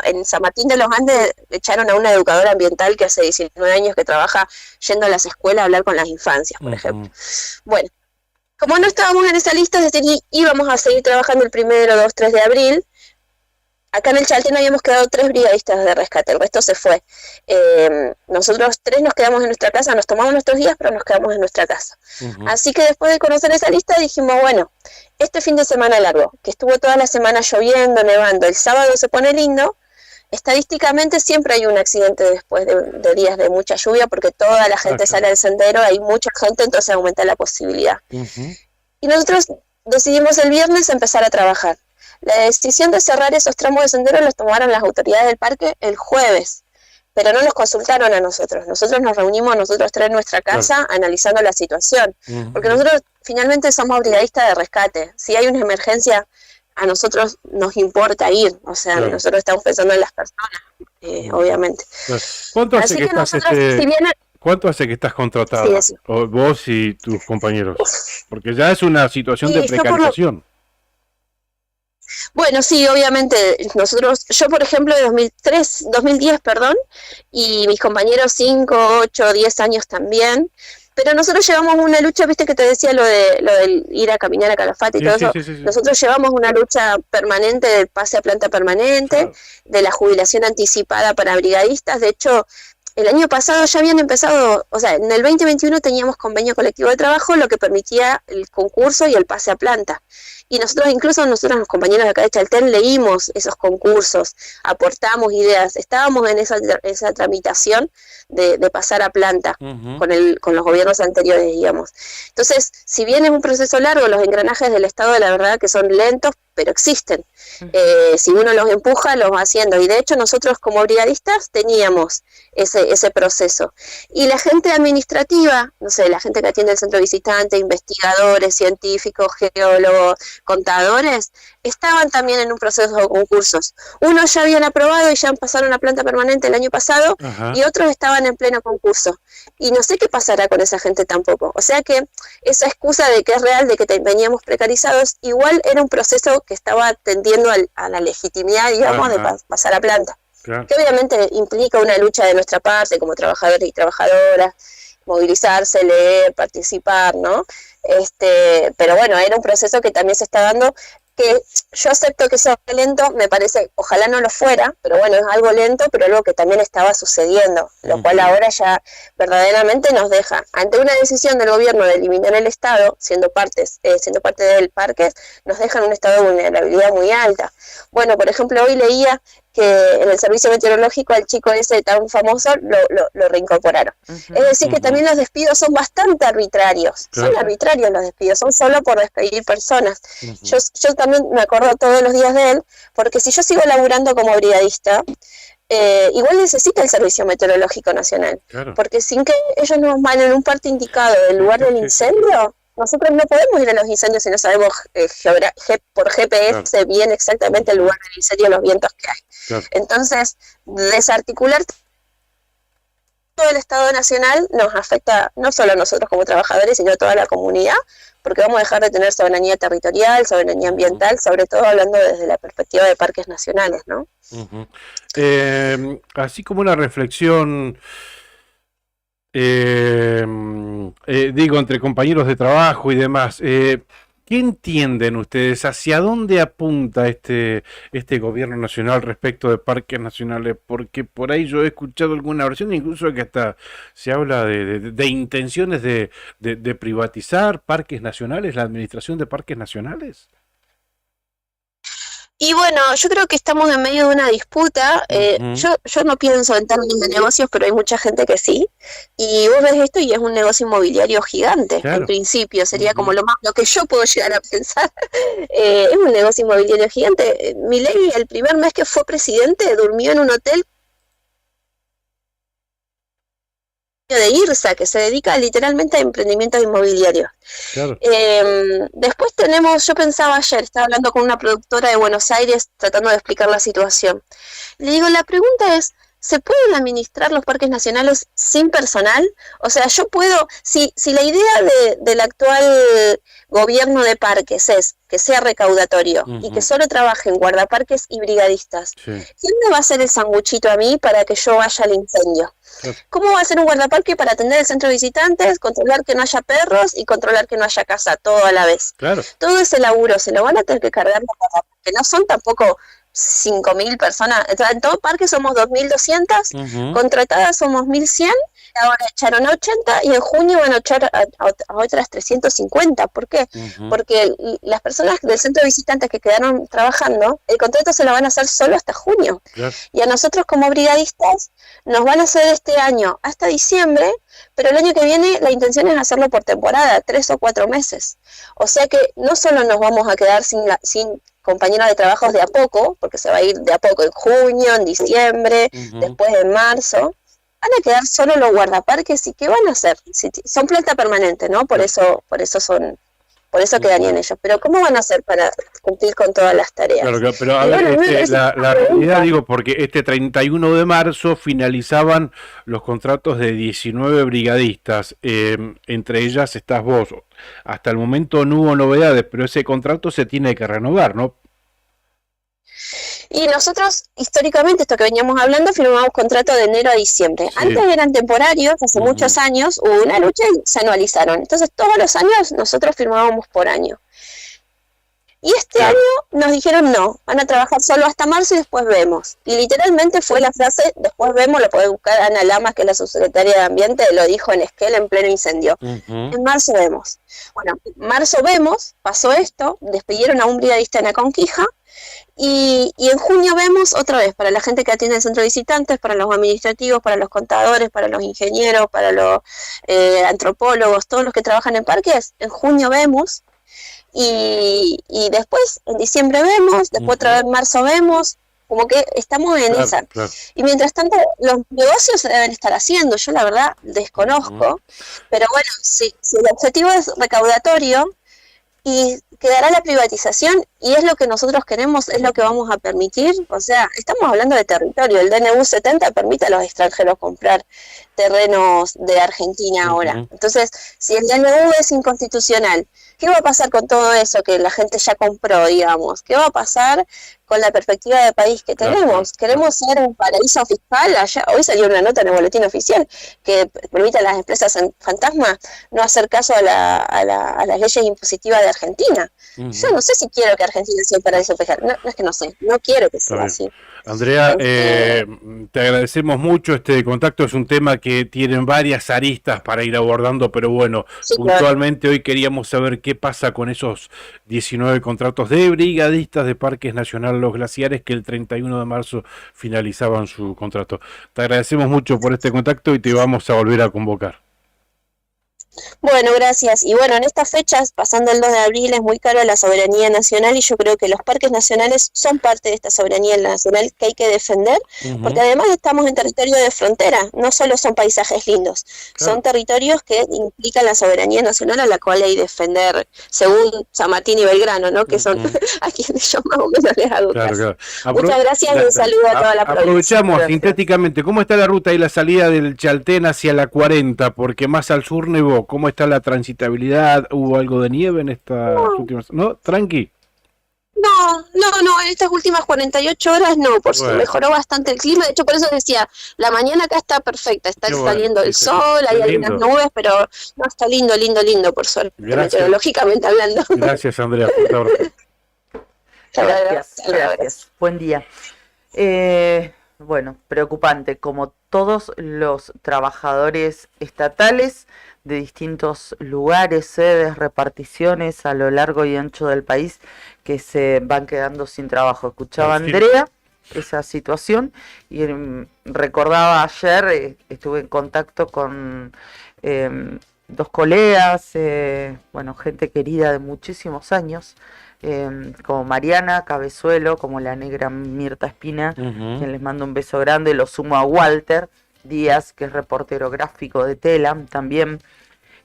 En San Martín de los Andes le echaron a una educadora ambiental que hace 19 años que trabaja yendo a las escuelas a hablar con las infancias, por ejemplo. Bueno, como no estábamos en esa lista, íbamos a seguir trabajando el 1, 2, 3 de abril. Acá en el Chaltén habíamos quedado 3 brigadistas de rescate, el resto se fue. Nosotros 3 nos quedamos en nuestra casa, nos tomamos nuestros días, pero nos quedamos en nuestra casa. Así que después de conocer esa lista dijimos, bueno, este fin de semana largo, que estuvo toda la semana lloviendo, nevando, el sábado se pone lindo, estadísticamente siempre hay un accidente después de días de mucha lluvia, porque toda la gente sale al sendero, hay mucha gente, entonces aumenta la posibilidad. Y nosotros decidimos el viernes empezar a trabajar. La decisión de cerrar esos tramos de sendero los tomaron las autoridades del parque el jueves, pero no nos consultaron a nosotros. Nosotros nos reunimos, nosotros 3 en nuestra casa, analizando la situación, porque nosotros finalmente somos brigadistas de rescate. Si hay una emergencia, a nosotros nos importa ir, o sea, Claro. nosotros estamos pensando en las personas, obviamente. ¿Cuánto hace Así que que estás nosotros, si bien... ¿Cuánto hace que estás contratada? Sí, eso. O vos y tus compañeros. Porque ya es una situación de Y yo por lo- precarización. Bueno, sí, obviamente, yo por ejemplo de 2010, perdón, y mis compañeros 5, 8, 10 años también, pero nosotros llevamos una lucha, viste que te decía lo del ir a caminar a Calafate y todo eso, Sí. nosotros llevamos una lucha permanente del pase a planta permanente, Claro. de la jubilación anticipada para brigadistas, de hecho... El año pasado ya habían empezado, o sea, en el 2021 teníamos convenio colectivo de trabajo, lo que permitía el concurso y el pase a planta. Y nosotros, incluso nosotros los compañeros de acá de Chaltén, leímos esos concursos, aportamos ideas, estábamos en esa tramitación de pasar a planta Ujú. con los gobiernos anteriores, digamos. Entonces, si bien es un proceso largo, los engranajes del Estado, la verdad que son lentos, pero existen. Si uno los empuja, los va haciendo. Y de hecho, nosotros como brigadistas teníamos ese proceso. Y la gente administrativa, no sé, la gente que atiende el centro visitante, investigadores, científicos, geólogos, contadores, estaban también en un proceso de concursos. Unos ya habían aprobado y ya pasaron a planta permanente el año pasado, Ajá. y otros estaban en pleno concurso. Y no sé qué pasará con esa gente tampoco. O sea que esa excusa de que es real, de que veníamos precarizados, igual era un proceso que estaba tendiendo a la legitimidad, digamos, de Ajá. pasar a planta. Claro. Que obviamente implica una lucha de nuestra parte como trabajadores y trabajadoras, movilizarse, leer, participar, ¿no? Pero bueno, era un proceso que también se está dando, que yo acepto que sea lento, me parece, ojalá no lo fuera, pero bueno, es algo lento, pero algo que también estaba sucediendo, lo cual ahora ya verdaderamente nos deja, ante una decisión del gobierno de eliminar el Estado, siendo parte del parque, nos deja en un estado de vulnerabilidad muy alta. Bueno, por ejemplo, hoy leía que en el servicio meteorológico al chico ese tan famoso lo reincorporaron. Es decir, que también los despidos son bastante arbitrarios. Claro. Son arbitrarios los despidos, son solo por despedir personas. Yo también me acuerdo todos los días de él, porque si yo sigo laburando como brigadista, igual necesita el Servicio Meteorológico Nacional. Claro. Porque sin que ellos nos manden un parte indicado del lugar del incendio, nosotros no podemos ir a los incendios si no sabemos por GPS bien exactamente el lugar del incendio y los vientos que hay. Claro. Entonces, desarticular todo el Estado Nacional nos afecta no solo a nosotros como trabajadores, sino a toda la comunidad, porque vamos a dejar de tener soberanía territorial, soberanía ambiental, sobre todo hablando desde la perspectiva de parques nacionales, ¿no? Ujú. Así como una reflexión, digo, entre compañeros de trabajo y demás, ¿qué entienden ustedes? ¿Hacia dónde apunta este gobierno nacional respecto de parques nacionales? Porque por ahí yo he escuchado alguna versión, incluso que hasta se habla de intenciones de privatizar parques nacionales, la administración de parques nacionales. Y bueno, yo creo que estamos en medio de una disputa. Yo no pienso en términos de negocios, pero hay mucha gente que sí. Y vos ves esto y es un negocio inmobiliario gigante. Claro. En principio sería como lo que yo puedo llegar a pensar. Es un negocio inmobiliario gigante. Milei, el primer mes que fue presidente, durmió en un hotel de IRSA, que se dedica literalmente a emprendimientos inmobiliarios. Claro. Después yo pensaba ayer, estaba hablando con una productora de Buenos Aires tratando de explicar la situación. Le digo, la pregunta es, ¿se pueden administrar los parques nacionales sin personal? O sea, yo puedo, si la idea del actual gobierno de parques es que sea recaudatorio y que solo trabajen guardaparques y brigadistas, ¿quién me va a hacer el sanguchito a mí para que yo vaya al incendio? ¿Cómo va a ser un guardaparque para atender el centro de visitantes, controlar que no haya perros y controlar que no haya casa, todo a la vez? Claro. Todo ese laburo se lo van a tener que cargar los guardaparques, que no son tampoco 5.000 personas. En todo parque somos 2.200, contratadas somos 1.100, ahora echaron 80 y en junio van a echar a otras 350. ¿Por qué? Porque las personas del centro de visitantes que quedaron trabajando, el contrato se lo van a hacer solo hasta junio. Claro. Y a nosotros como brigadistas nos van a hacer este año hasta diciembre, pero el año que viene la intención es hacerlo por temporada, 3 o 4 meses. O sea que no solo nos vamos a quedar sin compañeros de trabajos de a poco, porque se va a ir de a poco en junio, en diciembre, después en marzo, van a quedar solo los guardaparques. ¿Y qué van a hacer? Son planta permanente, ¿no? Por eso son por eso quedarían ellos. Pero ¿cómo van a hacer para cumplir con todas las tareas? Claro, pero a ver, la realidad, digo, porque este 31 de marzo finalizaban los contratos de 19 brigadistas, entre ellas estás vos. Hasta el momento no hubo novedades, pero ese contrato se tiene que renovar, ¿no? Y nosotros, históricamente, esto que veníamos hablando, firmamos contrato de enero a diciembre. Sí. Antes eran temporarios, hace muchos años hubo una lucha y se anualizaron. Entonces, todos los años nosotros firmábamos por año. Y este año nos dijeron no, van a trabajar solo hasta marzo y después vemos. Y literalmente fue la frase, después vemos, lo puede buscar Ana Lamas, que es la subsecretaria de Ambiente, lo dijo en Esquel en pleno incendio. En marzo vemos. Bueno, marzo vemos, pasó esto, despidieron a un brigadista en la Conquija, y en junio vemos otra vez, para la gente que atiende el centro de visitantes, para los administrativos, para los contadores, para los ingenieros, para los antropólogos, todos los que trabajan en parques, en junio vemos. Y después en diciembre vemos, después otra vez en marzo vemos, como que estamos en esa. Claro. Y mientras tanto los negocios se deben estar haciendo, yo la verdad desconozco, pero bueno, si el objetivo es recaudatorio y quedará la privatización y es lo que nosotros queremos, es lo que vamos a permitir, o sea, estamos hablando de territorio, el DNU 70 permite a los extranjeros comprar terrenos de Argentina ahora, entonces si el DNU es inconstitucional, ¿qué va a pasar con todo eso que la gente ya compró, digamos? ¿Qué va a pasar con la perspectiva de país que tenemos? ¿Queremos ser un paraíso fiscal? Hoy salió una nota en el boletín oficial que permite a las empresas fantasma no hacer caso a las leyes impositivas de Argentina. Yo no sé si quiero que Argentina sea un paraíso fiscal. No es que no sé, no quiero que sea así. Andrea, te agradecemos mucho este contacto. Es un tema que tienen varias aristas para ir abordando, pero bueno, sí, puntualmente hoy queríamos saber qué pasa con esos 19 contratos de brigadistas de Parques Nacional Los Glaciares que el 31 de marzo finalizaban su contrato. Te agradecemos mucho por este contacto y te vamos a volver a convocar. Bueno, gracias. Y bueno, en estas fechas, pasando el 2 de abril, es muy caro la soberanía nacional y yo creo que los parques nacionales son parte de esta soberanía nacional que hay que defender, porque además estamos en territorio de frontera, no solo son paisajes lindos, son territorios que implican la soberanía nacional a la cual hay que defender, según San Martín y Belgrano, ¿no? Que son a quienes yo más o menos les hago caso. Muchas gracias y un saludo a toda la provincia. Aprovechamos sintéticamente, ¿cómo está la ruta y la salida del Chaltén hacia la 40? Porque más al sur nevó. ¿Cómo está la transitabilidad? ¿Hubo algo de nieve en estas últimas? ¿No? ¿Tranqui? No, en estas últimas 48 horas no, mejoró bastante el clima, de hecho por eso decía, la mañana acá está perfecta, está saliendo el sol, hay algunas nubes, pero no, está lindo, por suerte, meteorológicamente hablando. Gracias, Andrea. Gracias. Buen día. Bueno, preocupante, como todos los trabajadores estatales de distintos lugares, sedes, reparticiones a lo largo y ancho del país que se van quedando sin trabajo. Escuchaba a Andrea esa situación y recordaba ayer, estuve en contacto con dos colegas, gente querida de muchísimos años, como Mariana Cabezuelo, como la negra Mirta Espina, quien les mando un beso grande. Lo sumo a Walter Díaz, que es reportero gráfico de Telam también,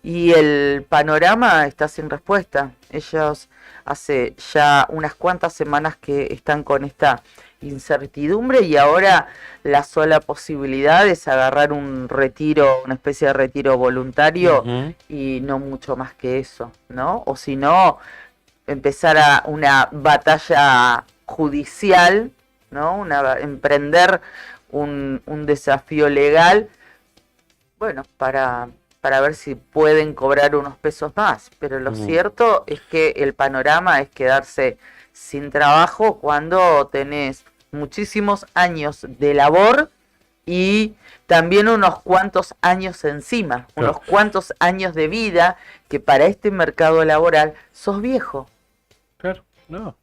y el panorama está sin respuesta. Ellos hace ya unas cuantas semanas que están con esta incertidumbre y ahora la sola posibilidad es agarrar un retiro, una especie de retiro voluntario y no mucho más que eso, ¿no? O si no, empezar a una batalla judicial, ¿no? Emprender un desafío legal, bueno, para ver si pueden cobrar unos pesos más, pero lo cierto es que el panorama es quedarse sin trabajo cuando tenés muchísimos años de labor y también unos cuantos años encima, unos cuantos años de vida que para este mercado laboral sos viejo. Claro, no,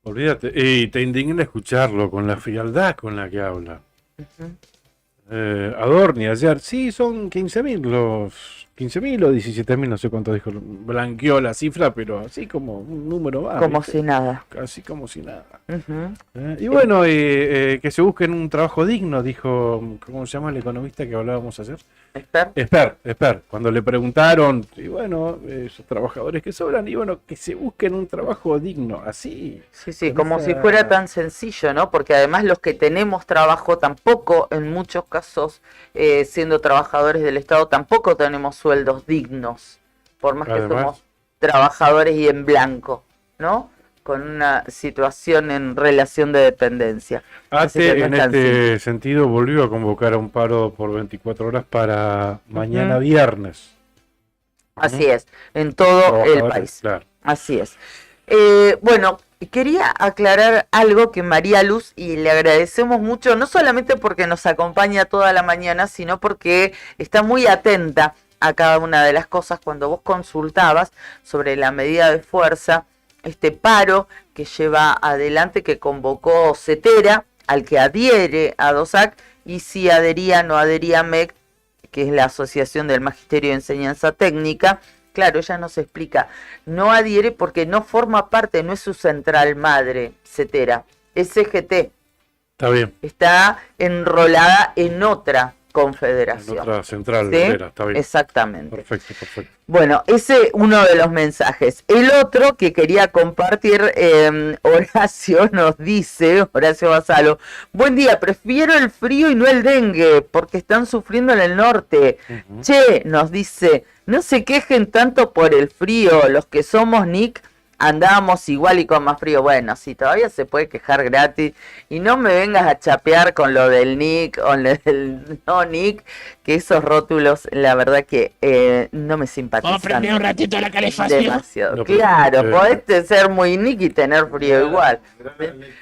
olvídate, y te indigna escucharlo con la frialdad con la que habla. Adorni ayer, sí, son 15.000 los 15.000 o 17.000, no sé cuánto dijo, blanqueó la cifra, pero así como un número más. Como ¿viste? si nada. Casi como si nada. Ujú. Y bueno, que se busquen un trabajo digno, dijo, ¿cómo se llama el economista que hablábamos ayer? Esper, cuando le preguntaron, y bueno, esos trabajadores que sobran, y bueno, que se busquen un trabajo digno, así. Sí, como si fuera tan sencillo, ¿no? Porque además los que tenemos trabajo tampoco, en muchos casos, siendo trabajadores del Estado, tampoco tenemos sueldos dignos, por más que somos trabajadores y en blanco, ¿no? Con una situación en relación de dependencia. ATE, en este sentido, volvió a convocar a un paro por 24 horas para mañana viernes. Así es, en todo el país. Claro. Así es. Bueno, quería aclarar algo que María Luz, y le agradecemos mucho, no solamente porque nos acompaña toda la mañana, sino porque está muy atenta a cada una de las cosas cuando vos consultabas sobre la medida de fuerza, este paro que lleva adelante, que convocó CETERA, al que adhiere a DOSAC, y si adhería no adhería MEC, que es la Asociación del Magisterio de Enseñanza Técnica. Claro, ella nos explica, no adhiere porque no forma parte, no es su central madre, CETERA, es CGT. Está bien. Está enrolada en otra confederación. En otra central, ¿sí? Está bien. Exactamente. Perfecto. Bueno, ese es uno de los mensajes. El otro que quería compartir, Horacio nos dice, Horacio Basalo, buen día, prefiero el frío y no el dengue, porque están sufriendo en el norte. Che, nos dice, no se quejen tanto por el frío, los que somos Nick andábamos igual y con más frío. Bueno, si todavía se puede quejar gratis, y no me vengas a chapear con lo del Nick o lo del no Nick, que esos rótulos, la verdad que no me simpatizan. ¿Puedo prender un ratito la calefacción? Demasiado. No, claro, podés ser muy Nick y tener frío igual.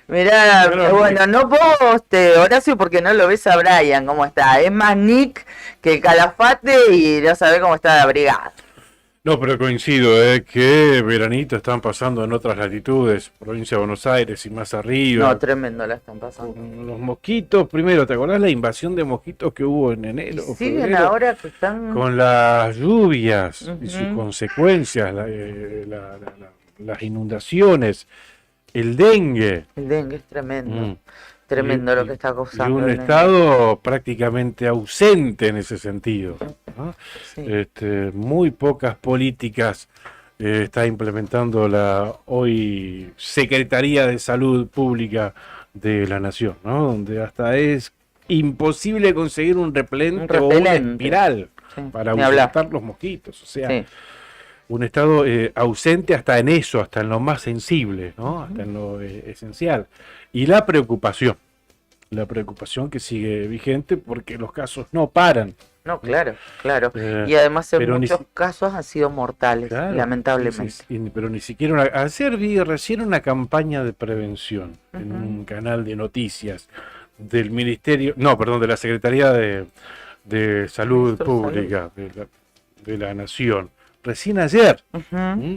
Mirá, bueno, no vos, Horacio, porque no lo ves a Brian cómo está. Es más Nick que el Calafate y no sabés cómo está de abrigado. No, pero coincido, que veranito están pasando en otras latitudes, provincia de Buenos Aires y más arriba. No, tremendo la están pasando. Los mosquitos, primero, ¿te acordás la invasión de mosquitos que hubo en enero? Siguen febrero? ahora que están... Con las lluvias y sus consecuencias, las inundaciones, el dengue. El dengue es tremendo. Tremendo lo que está causando. Y un estado prácticamente ausente en ese sentido, ¿no? Sí. Muy pocas políticas está implementando la hoy Secretaría de Salud Pública de la Nación, ¿no? Donde hasta es imposible conseguir un repelente o una espiral para ahuyentar los mosquitos. O sea, un estado ausente hasta en eso, hasta en lo más sensible, ¿no? Hasta en lo esencial. Y la preocupación que sigue vigente porque los casos no paran. No, claro. Y además en muchos casos han sido mortales, lamentablemente. Pero ni siquiera ayer vi recién una campaña de prevención en un canal de noticias del Ministerio, de la Secretaría de Salud Pública de la Nación. Recién ayer,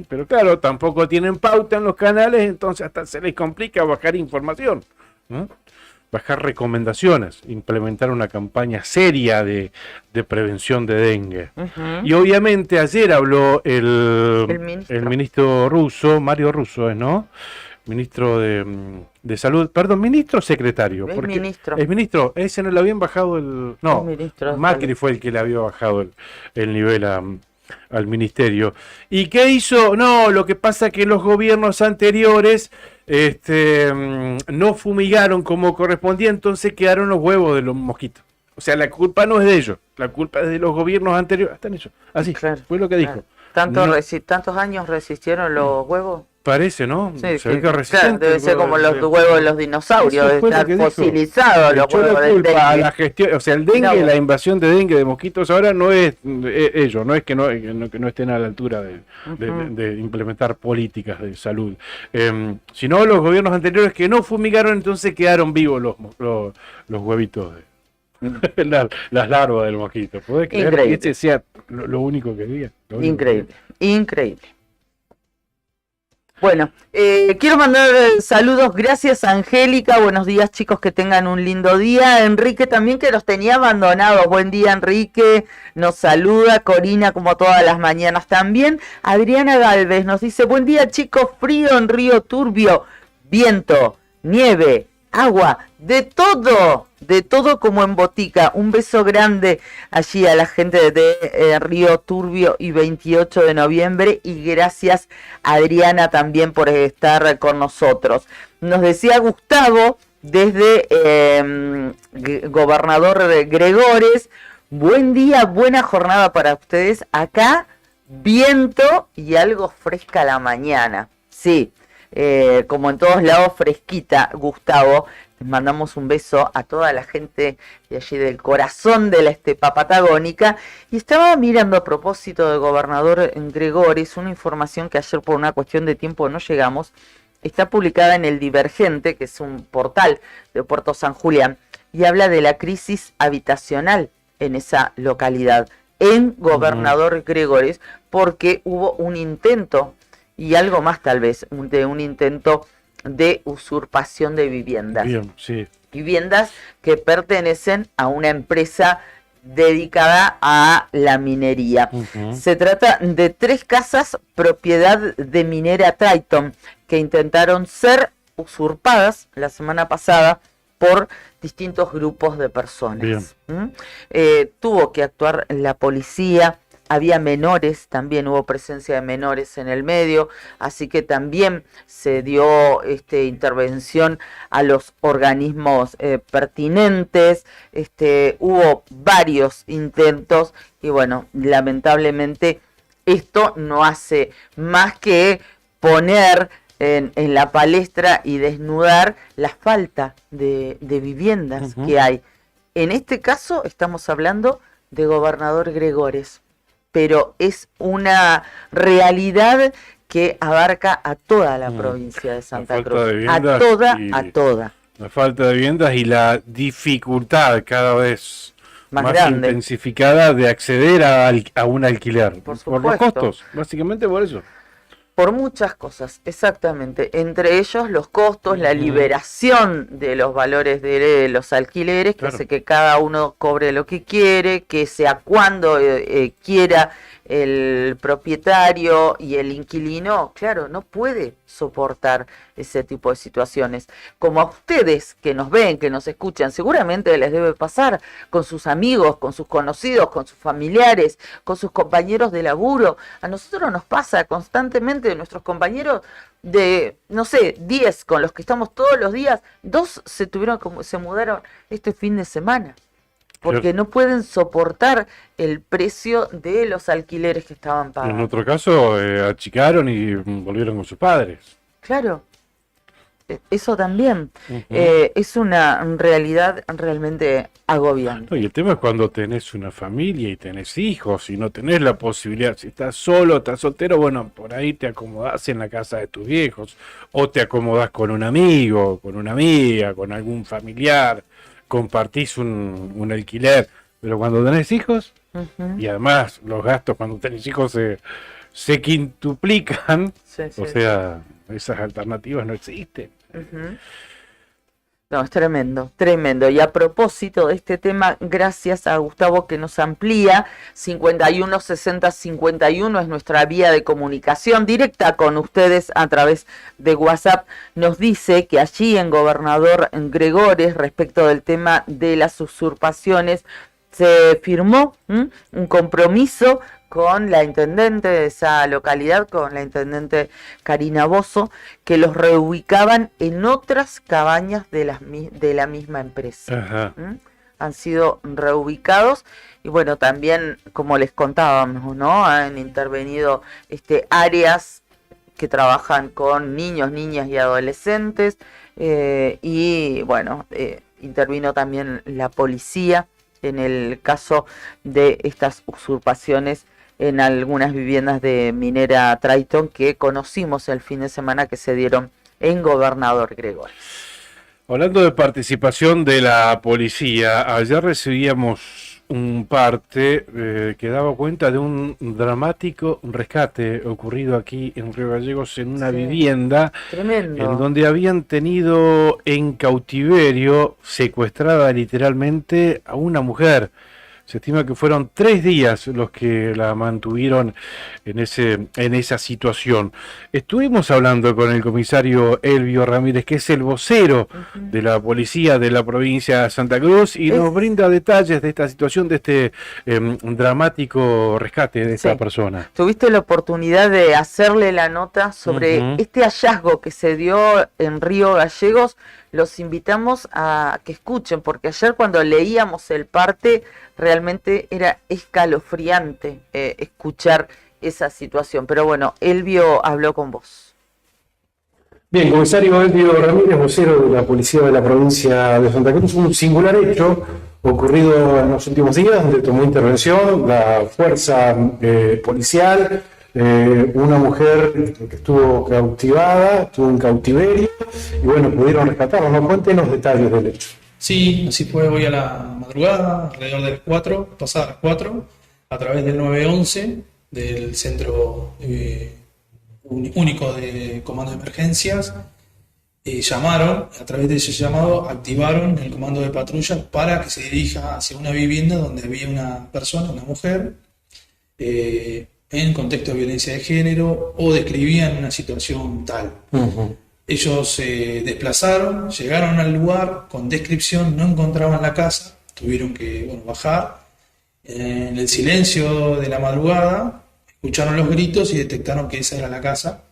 pero claro, tampoco tienen pauta en los canales, entonces hasta se les complica bajar información, bajar recomendaciones, implementar una campaña seria de prevención de dengue. Y obviamente ayer habló el ministro ruso, Mario Russo, ¿no? Ministro de Salud, perdón, ministro secretario. Es ministro, ese no le habían bajado Macri fue el que le había bajado el nivel al ministerio. ¿Y qué hizo? No, lo que pasa es que los gobiernos anteriores no fumigaron como correspondía, entonces quedaron los huevos de los mosquitos. O sea, la culpa no es de ellos, la culpa es de los gobiernos anteriores. Están ellos. Así, fue lo que dijo. ¿Tantos años resistieron los huevos? Parece, ¿no? Sí, se ve que resisten. Debe ser como los huevos de los dinosaurios, de estar fosilizados los huevos del dengue. A la gestión, o sea, el dengue, la invasión de dengue de mosquitos ahora no es ellos, no es que no estén a la altura de implementar políticas de salud, sino los gobiernos anteriores que no fumigaron, entonces quedaron vivos los huevitos las larvas del mosquito. ¿Podés creer que este sea lo único que diga? Increíble. Bueno, quiero mandar saludos, gracias Angélica, buenos días chicos, que tengan un lindo día. Enrique también, que los tenía abandonados, buen día Enrique, nos saluda. Corina, como todas las mañanas también. Adriana Galvez nos dice, buen día chicos, frío en Río Turbio, viento, nieve, agua, de todo como en Botica. Un beso grande allí a la gente de Río Turbio y 28 de noviembre, y gracias Adriana también por estar con nosotros. Nos decía Gustavo desde Gobernador Gregores, buen día, buena jornada para ustedes. Acá viento y algo fresca a la mañana, sí. Como en todos lados, fresquita, Gustavo. Les mandamos un beso a toda la gente de allí del corazón de la estepa patagónica. Y estaba mirando, a propósito del gobernador Gregores, una información que ayer por una cuestión de tiempo no llegamos. Está publicada en El Divergente, que es un portal de Puerto San Julián, y habla de la crisis habitacional en esa localidad, en Gobernador Gregores, porque hubo un intento, y algo más tal vez, de un intento de usurpación de viviendas. Bien, sí. Viviendas que pertenecen a una empresa dedicada a la minería. Se trata de 3 casas propiedad de Minera Triton que intentaron ser usurpadas la semana pasada por distintos grupos de personas. Tuvo que actuar la policía. Había menores, también hubo presencia de menores en el medio, así que también se dio intervención a los organismos pertinentes. Hubo varios intentos y bueno, lamentablemente esto no hace más que poner en la palestra y desnudar la falta de viviendas que hay. En este caso estamos hablando de Gobernador Gregores, pero es una realidad que abarca a toda la provincia de Santa Cruz, a toda. La falta de viviendas y la dificultad cada vez más grande, intensificada de acceder a un alquiler. Por los costos, básicamente por eso. Por muchas cosas, exactamente. Entre ellos los costos, la liberación de los valores de los alquileres, que hace que cada uno cobre lo que quiere, que sea cuando quiera el propietario, y el inquilino, claro, no puede soportar ese tipo de situaciones. Como a ustedes que nos ven, que nos escuchan, seguramente les debe pasar con sus amigos, con sus conocidos, con sus familiares, con sus compañeros de laburo. A nosotros nos pasa constantemente, de nuestros compañeros de, no sé, 10 con los que estamos todos los días, 2 se mudaron este fin de semana, porque no pueden soportar el precio de los alquileres que estaban pagando. En otro caso, achicaron y volvieron con sus padres. Claro, eso también es una realidad realmente agobiante. No, y el tema es cuando tenés una familia y tenés hijos y no tenés la posibilidad, si estás solo, estás soltero, bueno, por ahí te acomodás en la casa de tus viejos, o te acomodás con un amigo, con una amiga, con algún familiar, compartís un alquiler, pero cuando tenés hijos, y además los gastos cuando tenés hijos se quintuplican, sea, esas alternativas no existen. No, es tremendo, tremendo. Y a propósito de este tema, gracias a Gustavo que nos amplía, 51 60 51 es nuestra vía de comunicación directa con ustedes a través de WhatsApp. Nos dice que allí en Gobernador Gregores, respecto del tema de las usurpaciones, se firmó un compromiso con la intendente de esa localidad, con la intendente Karina Bozo, que los reubicaban en otras cabañas de la misma empresa. Han sido reubicados y bueno, también como les contábamos, ¿no? Han intervenido áreas que trabajan con niños, niñas y adolescentes, y bueno, intervino también la policía en el caso de estas usurpaciones en algunas viviendas de Minera Triton que conocimos el fin de semana que se dieron en Gobernador Gregores. Hablando de participación de la policía, ayer recibíamos un parte que daba cuenta de un dramático rescate ocurrido aquí en Río Gallegos en una vivienda Tremendo. en donde habían tenido en cautiverio, secuestrada literalmente, a una mujer. Se estima que fueron 3 días los que la mantuvieron en esa situación. Estuvimos hablando con el comisario Elvio Ramírez, que es el vocero de la policía de la provincia de Santa Cruz, y nos brinda detalles de esta situación, de este dramático rescate de esta persona. Tuviste la oportunidad de hacerle la nota sobre este hallazgo que se dio en Río Gallegos. Los invitamos a que escuchen, porque ayer cuando leíamos el parte realmente era escalofriante escuchar esa situación. Pero bueno, Elvio habló con vos. Bien, comisario Elvio Ramírez, vocero de la Policía de la Provincia de Santa Cruz, un singular hecho ocurrido en los últimos días, donde tomó intervención la fuerza policial, una mujer que estuvo cautivada, estuvo en cautiverio, y bueno, pudieron rescatarla, ¿no? Cuéntenos detalles del hecho. Sí, así fue hoy a la madrugada, alrededor de las 4, pasadas las 4, a través del 911, del Centro Único de Comando de Emergencias, llamaron, a través de ese llamado activaron el comando de patrulla para que se dirija hacia una vivienda donde había una persona, una mujer, en contexto de violencia de género, o describían una situación tal. Ellos se desplazaron, llegaron al lugar con descripción, no encontraban la casa, tuvieron que bajar. En el silencio de la madrugada escucharon los gritos y detectaron que esa era la casa.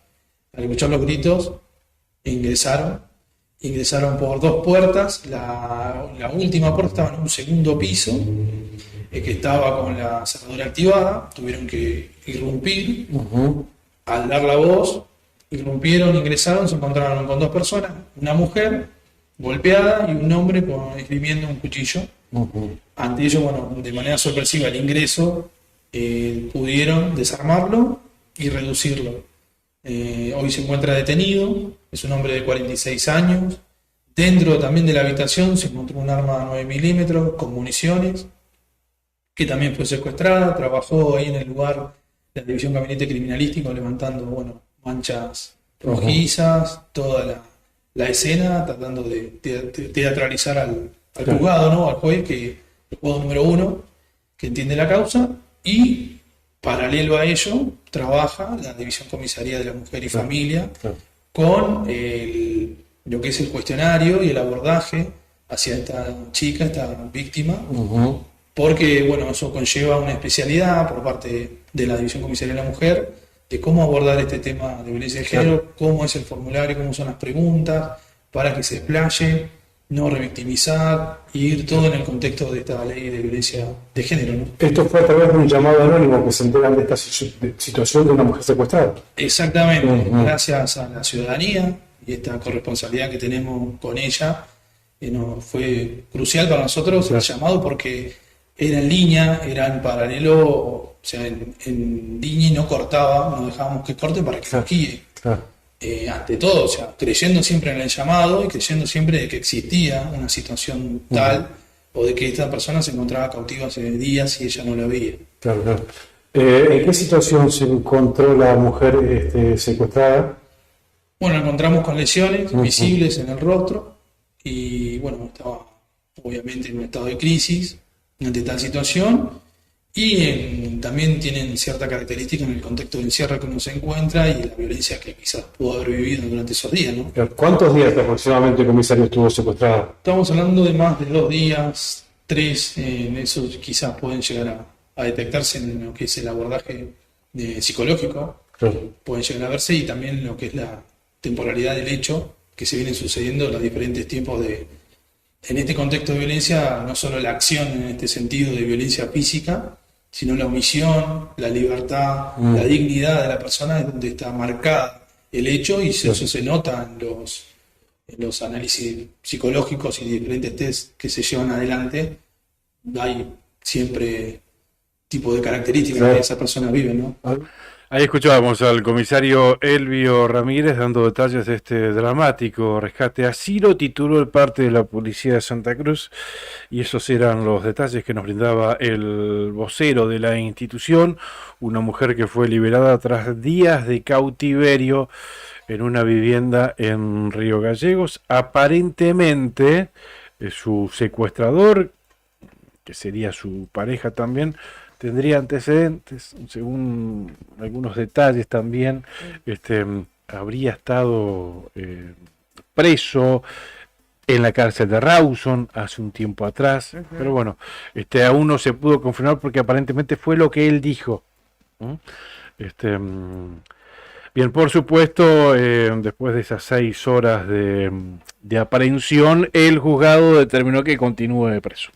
Al escuchar los gritos ingresaron por 2 puertas. La última puerta estaba en un segundo piso, que estaba con la cerradura activada. Tuvieron que irrumpir. Al dar la voz, irrumpieron, ingresaron, se encontraron con 2 personas, una mujer golpeada y un hombre esgrimiendo un cuchillo. Ante ello, de manera sorpresiva al ingreso, pudieron desarmarlo y reducirlo. Hoy se encuentra detenido, es un hombre de 46 años. Dentro también de la habitación se encontró un arma 9 milímetros con municiones, que también fue secuestrada. Trabajó ahí en el lugar de la División Gabinete Criminalístico levantando manchas rojizas, toda la escena, tratando de teatralizar al juzgado, ¿no? Al juez, el juzgado número 1, que entiende la causa, y paralelo a ello trabaja la División Comisaría de la Mujer y Familia con lo que es el cuestionario y el abordaje hacia esta chica, esta víctima, porque eso conlleva una especialidad por parte de la División Comisaría de la Mujer, de cómo abordar este tema de violencia de género, cómo es el formulario, cómo son las preguntas, para que se explaye, no revictimizar, y ir todo en el contexto de esta ley de violencia de género, ¿no? Esto fue a través de un llamado anónimo que se enteran de esta situación de una mujer secuestrada. Exactamente, gracias a la ciudadanía y esta corresponsabilidad que tenemos con ella, fue crucial para nosotros el llamado, porque era en línea, era en paralelo, o sea, en línea, y no cortaba, no dejábamos que corte para que nos guíe. Ante todo, creyendo siempre en el llamado y creyendo siempre de que existía una situación tal, o de que esta persona se encontraba cautiva hace días y ella no la veía. ¿En qué situación se encontró la mujer secuestrada? Encontramos con lesiones visibles en el rostro y estaba obviamente en un estado de crisis ante tal situación, y también tienen cierta característica en el contexto del encierro que uno se encuentra y la violencia que quizás pudo haber vivido durante esos días, ¿no? ¿Cuántos días aproximadamente el comisario estuvo secuestrada? Estamos hablando de más de 2 días, 3, eso quizás pueden llegar a detectarse en lo que es el abordaje psicológico, pueden llegar a verse, y también lo que es la temporalidad del hecho, que se vienen sucediendo los diferentes tiempos en este contexto de violencia, no solo la acción en este sentido de violencia física, sino la omisión, la libertad, la dignidad de la persona, es donde está marcada el hecho, y eso se nota en los análisis psicológicos y diferentes test que se llevan adelante. Hay siempre tipo de características que esas personas viven, ¿no? Ahí escuchábamos al comisario Elvio Ramírez dando detalles de este dramático rescate. Así lo tituló el parte de la policía de Santa Cruz, y esos eran los detalles que nos brindaba el vocero de la institución, una mujer que fue liberada tras días de cautiverio en una vivienda en Río Gallegos. Aparentemente, su secuestrador, que sería su pareja también, tendría antecedentes, según algunos detalles también, habría estado preso en la cárcel de Rawson hace un tiempo atrás, pero bueno, aún no se pudo confirmar porque aparentemente fue lo que él dijo. Bien, por supuesto, después de esas 6 horas de aprehensión, el juzgado determinó que continúe preso.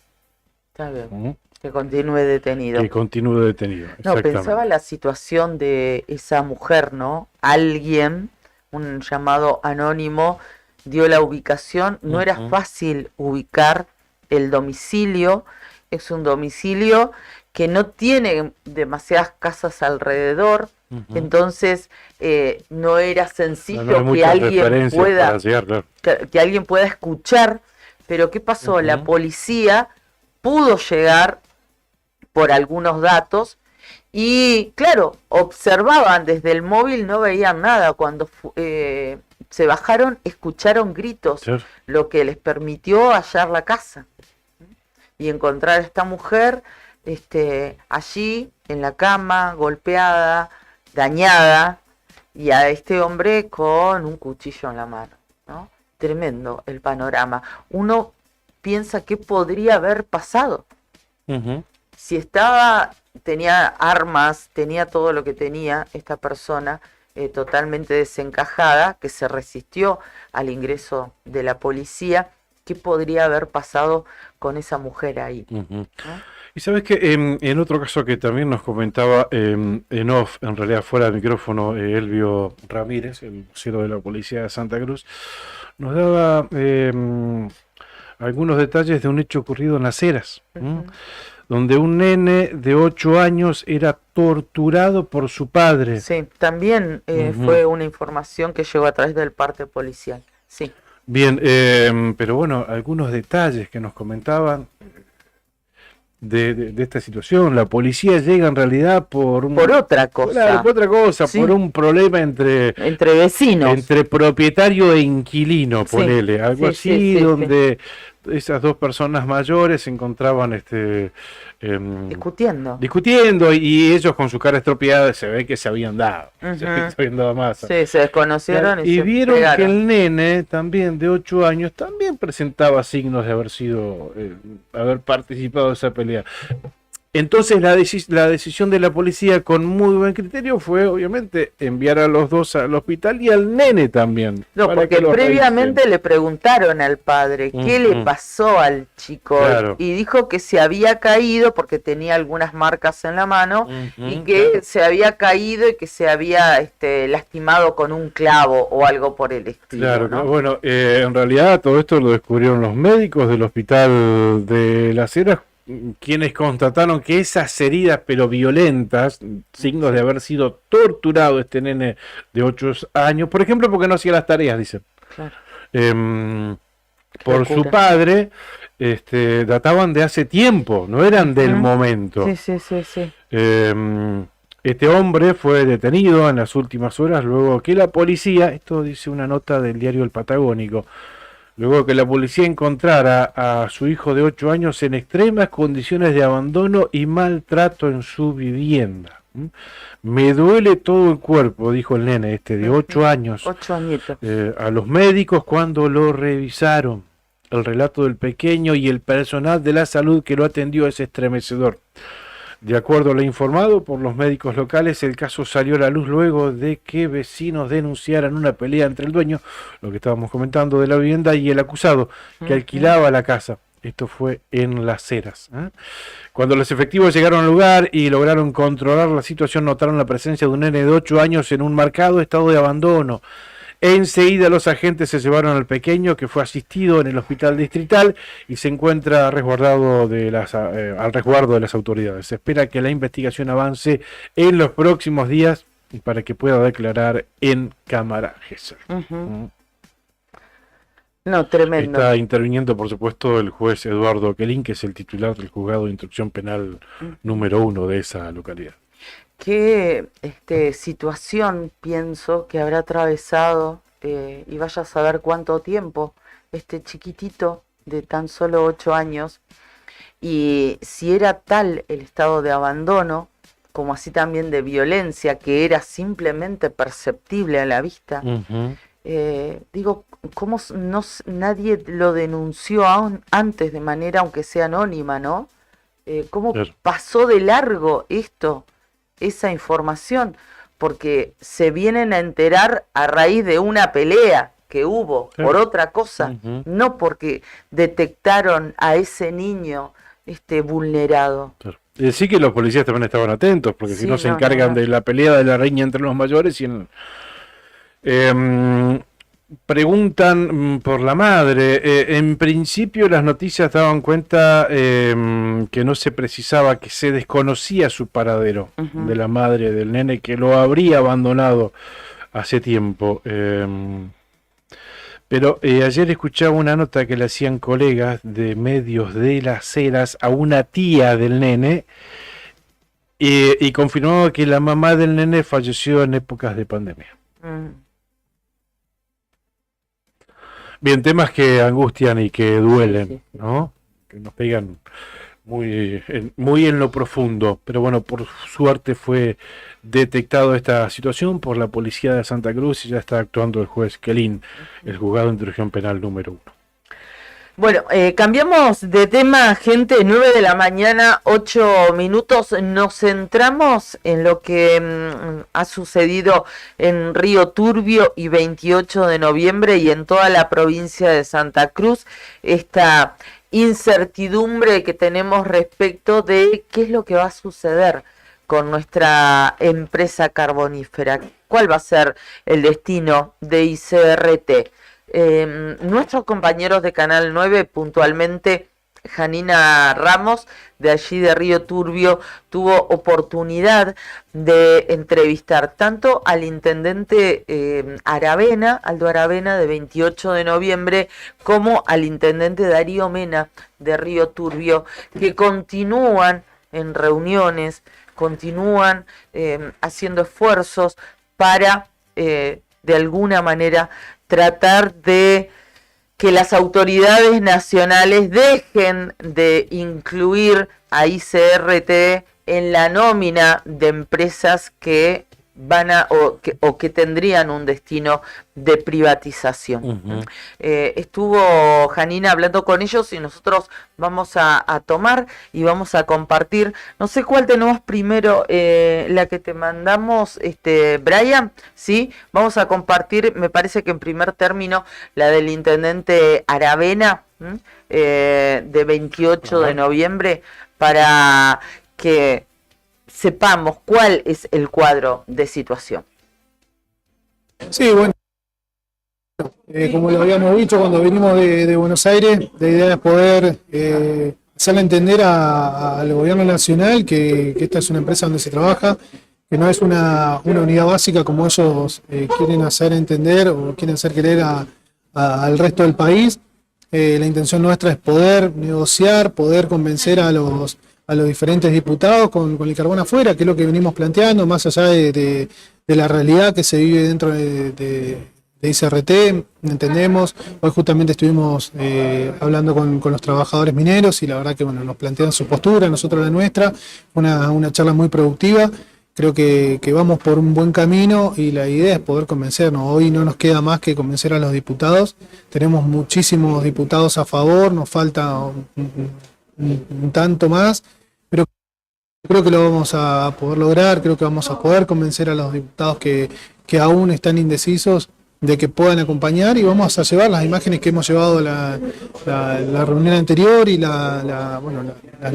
Está bien. Que continúe detenido. Que continúe detenido. No, pensaba la situación de esa mujer, ¿no? Alguien, un llamado anónimo, dio la ubicación. No era fácil ubicar el domicilio. Es un domicilio que no tiene demasiadas casas alrededor. Entonces no era sencillo que alguien pueda llegar, claro. que alguien pueda escuchar. Pero ¿qué pasó? La policía pudo llegar por algunos datos y claro, observaban desde el móvil, no veían nada. Cuando se bajaron, escucharon gritos, sí, lo que les permitió hallar la casa y encontrar a esta mujer allí en la cama, golpeada, dañada, y a este hombre con un cuchillo en la mano, ¿no? Tremendo el panorama. Uno piensa qué podría haber pasado. Si tenía armas, tenía todo lo que tenía esta persona, totalmente desencajada, que se resistió al ingreso de la policía, ¿qué podría haber pasado con esa mujer ahí? ¿No? Y sabes que en otro caso que también nos comentaba en off, en realidad fuera del micrófono, Elvio Ramírez, el vocero de la policía de Santa Cruz, nos daba algunos detalles de un hecho ocurrido en Las Heras, donde un nene de 8 años era torturado por su padre. Sí, también fue una información que llegó a través del parte policial. Sí. Bien, pero bueno, algunos detalles que nos comentaban de esta situación. La policía llega en realidad por otra cosa. Por otra cosa, sí, por un problema entre vecinos. Entre propietario e inquilino, sí, ponele. Algo así, sí, donde esas dos personas mayores se encontraban discutiendo y ellos con su cara estropeada se ve que se habían dado. Se habían dado más. Sí, se desconocieron y vieron pegaron. Que el nene también de 8 años también presentaba signos de haber participado de esa pelea. Entonces la decisión de la policía, con muy buen criterio, fue obviamente enviar a los dos al hospital y al nene también. No, porque previamente le preguntaron al padre qué le pasó al chico, claro, y dijo que se había caído porque tenía algunas marcas en la mano y que, claro, se había caído y que se había lastimado con un clavo o algo por el estilo. Claro, ¿no? Bueno, en realidad todo esto lo descubrieron los médicos del hospital de Las Heras, quienes constataron que esas heridas pero violentas, signos de haber sido torturado este nene de 8 años, por ejemplo, porque no hacía las tareas, dicen, claro, por su padre, databan de hace tiempo, no eran del momento. Sí. Este hombre fue detenido en las últimas horas luego que la policía, esto dice una nota del diario El Patagónico, luego que la policía encontrara a su hijo de 8 años en extremas condiciones de abandono y maltrato en su vivienda. Me duele todo el cuerpo, dijo el nene de 8 años. 8 añitos. A los médicos cuando lo revisaron. El relato del pequeño y el personal de la salud que lo atendió es estremecedor. De acuerdo a lo informado por los médicos locales, el caso salió a la luz luego de que vecinos denunciaran una pelea entre el dueño, lo que estábamos comentando, de la vivienda, y el acusado que alquilaba la casa. Esto fue en Las Heras. Cuando los efectivos llegaron al lugar y lograron controlar la situación, notaron la presencia de un nene de 8 años en un marcado estado de abandono. Enseguida los agentes se llevaron al pequeño, que fue asistido en el hospital distrital y se encuentra resguardado al resguardo de las autoridades. Se espera que la investigación avance en los próximos días para que pueda declarar en cámara, Gesell. No, tremendo. Está interviniendo, por supuesto, el juez Eduardo Oquelín, que es el titular del juzgado de instrucción penal número 1 de esa localidad. Qué situación, pienso, que habrá atravesado, y vaya a saber cuánto tiempo, este chiquitito de tan solo 8 años, y si era tal el estado de abandono, como así también de violencia, que era simplemente perceptible a la vista. Digo, ¿cómo nadie lo denunció antes de manera, aunque sea anónima, ¿no? ¿Cómo pasó de largo esa información? Porque se vienen a enterar a raíz de una pelea que hubo por otra cosa, no porque detectaron a ese niño vulnerado. Sí, que los policías también estaban atentos, porque si no se encargan de la pelea, de la riña entre los mayores y preguntan por la madre. En principio las noticias daban cuenta que no se precisaba, que se desconocía su paradero de la madre del nene, que lo habría abandonado hace tiempo. Pero ayer escuchaba una nota que le hacían colegas de medios de Las Heras a una tía del nene y confirmaba que la mamá del nene falleció en épocas de pandemia. Bien, temas que angustian y que duelen, ¿no? Que nos pegan muy en lo profundo. Pero bueno, por suerte fue detectado esta situación por la policía de Santa Cruz y ya está actuando el juez Quelín, el juzgado de instrucción penal número 1. Bueno, cambiamos de tema, gente. 9 de la mañana, 8 minutos. Nos centramos en lo que ha sucedido en Río Turbio y 28 de noviembre y en toda la provincia de Santa Cruz. Esta incertidumbre que tenemos respecto de qué es lo que va a suceder con nuestra empresa carbonífera. ¿Cuál va a ser el destino de ICRT? Nuestros compañeros de Canal 9, puntualmente Janina Ramos, de allí de Río Turbio, tuvo oportunidad de entrevistar tanto al intendente Aldo Aravena, de 28 de noviembre, como al intendente Darío Mena, de Río Turbio, que continúan en reuniones, continúan haciendo esfuerzos para, de alguna manera, tratar de que las autoridades nacionales dejen de incluir a ICRT en la nómina de empresas que van o que tendrían un destino de privatización. Estuvo Janina hablando con ellos y nosotros vamos a tomar y vamos a compartir. No sé cuál tenemos primero, la que te mandamos, Brian, ¿sí? Vamos a compartir, me parece que en primer término, la del intendente Aravena, de 28 de noviembre, para que sepamos cuál es el cuadro de situación. Sí, bueno, como lo habíamos dicho cuando vinimos de Buenos Aires, la idea es poder hacerle entender al gobierno nacional que esta es una empresa donde se trabaja, que no es una unidad básica como ellos quieren hacer entender o quieren hacer creer al resto del país. La intención nuestra es poder negociar, poder convencer a los diferentes diputados con el carbón afuera, que es lo que venimos planteando, más allá de la realidad que se vive dentro de ICRT, entendemos. Hoy justamente estuvimos hablando con los trabajadores mineros y la verdad que bueno, nos plantean su postura, nosotros la nuestra, una charla muy productiva. Creo que vamos por un buen camino y la idea es poder convencernos. Hoy no nos queda más que convencer a los diputados. Tenemos muchísimos diputados a favor, nos falta un tanto más, pero creo que lo vamos a poder lograr. Creo que vamos a poder convencer a los diputados que aún están indecisos de que puedan acompañar, y vamos a llevar las imágenes que hemos llevado la reunión anterior y las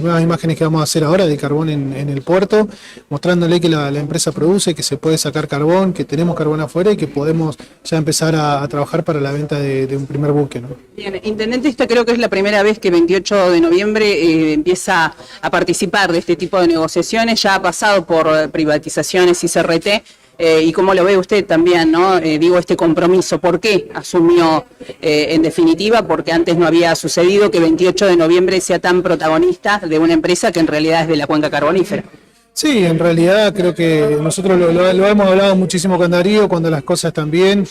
nuevas imágenes que vamos a hacer ahora de carbón en el puerto, mostrándole que la empresa produce, que se puede sacar carbón, que tenemos carbón afuera y que podemos ya empezar a trabajar para la venta de un primer buque, ¿no? Bien, intendente, esta creo que es la primera vez que 28 de noviembre empieza a participar de este tipo de negociaciones. Ya ha pasado por privatizaciones ICRT. y cómo lo ve usted también, ¿no? Digo, este compromiso, ¿por qué asumió en definitiva? Porque antes no había sucedido que 28 de noviembre sea tan protagonista de una empresa que en realidad es de la cuenca carbonífera. Sí, en realidad creo que nosotros lo hemos hablado muchísimo con Darío, cuando las cosas están bien,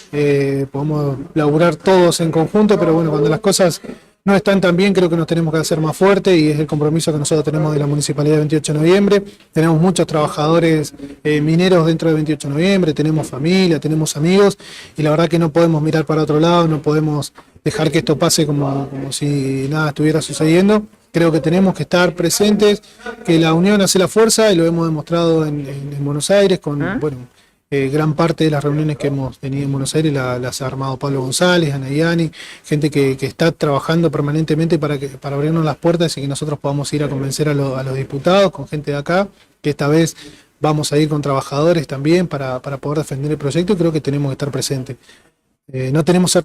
podemos laburar todos en conjunto, pero bueno, cuando las cosas no están tan bien, creo que nos tenemos que hacer más fuertes y es el compromiso que nosotros tenemos de la Municipalidad de 28 de noviembre. Tenemos muchos trabajadores mineros dentro de 28 de noviembre, tenemos familia, tenemos amigos y la verdad que no podemos mirar para otro lado, no podemos dejar que esto pase como si nada estuviera sucediendo. Creo que tenemos que estar presentes, que la unión hace la fuerza y lo hemos demostrado en Buenos Aires con gran parte de las reuniones que hemos tenido en Buenos Aires las ha armado Pablo González, Ana Yani, gente que está trabajando permanentemente para abrirnos las puertas y que nosotros podamos ir a convencer a los diputados, con gente de acá, que esta vez vamos a ir con trabajadores también para poder defender el proyecto y creo que tenemos que estar presentes. No tenemos...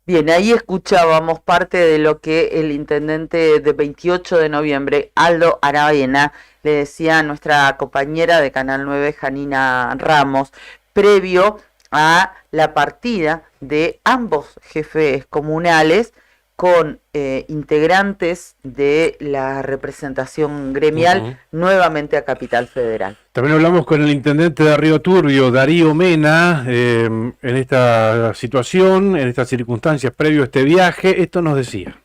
Bien, ahí escuchábamos parte de lo que el intendente de 28 de noviembre, Aldo Aravena, le decía a nuestra compañera de Canal 9, Janina Ramos, previo a la partida de ambos jefes comunales con integrantes de la representación gremial nuevamente a Capital Federal. También hablamos con el intendente de Río Turbio, Darío Mena, en esta situación, en estas circunstancias previo a este viaje. Esto nos decía.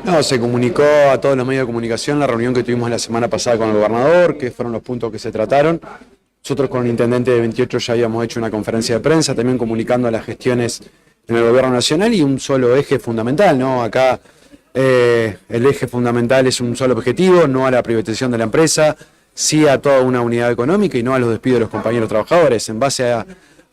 No, se comunicó a todos los medios de comunicación la reunión que tuvimos la semana pasada con el gobernador, que fueron los puntos que se trataron. Nosotros con el intendente de 28 ya habíamos hecho una conferencia de prensa, también comunicando las gestiones en el gobierno nacional y un solo eje fundamental, ¿no? Acá el eje fundamental es un solo objetivo, no a la privatización de la empresa, sí a toda una unidad económica y no a los despidos de los compañeros trabajadores. En base a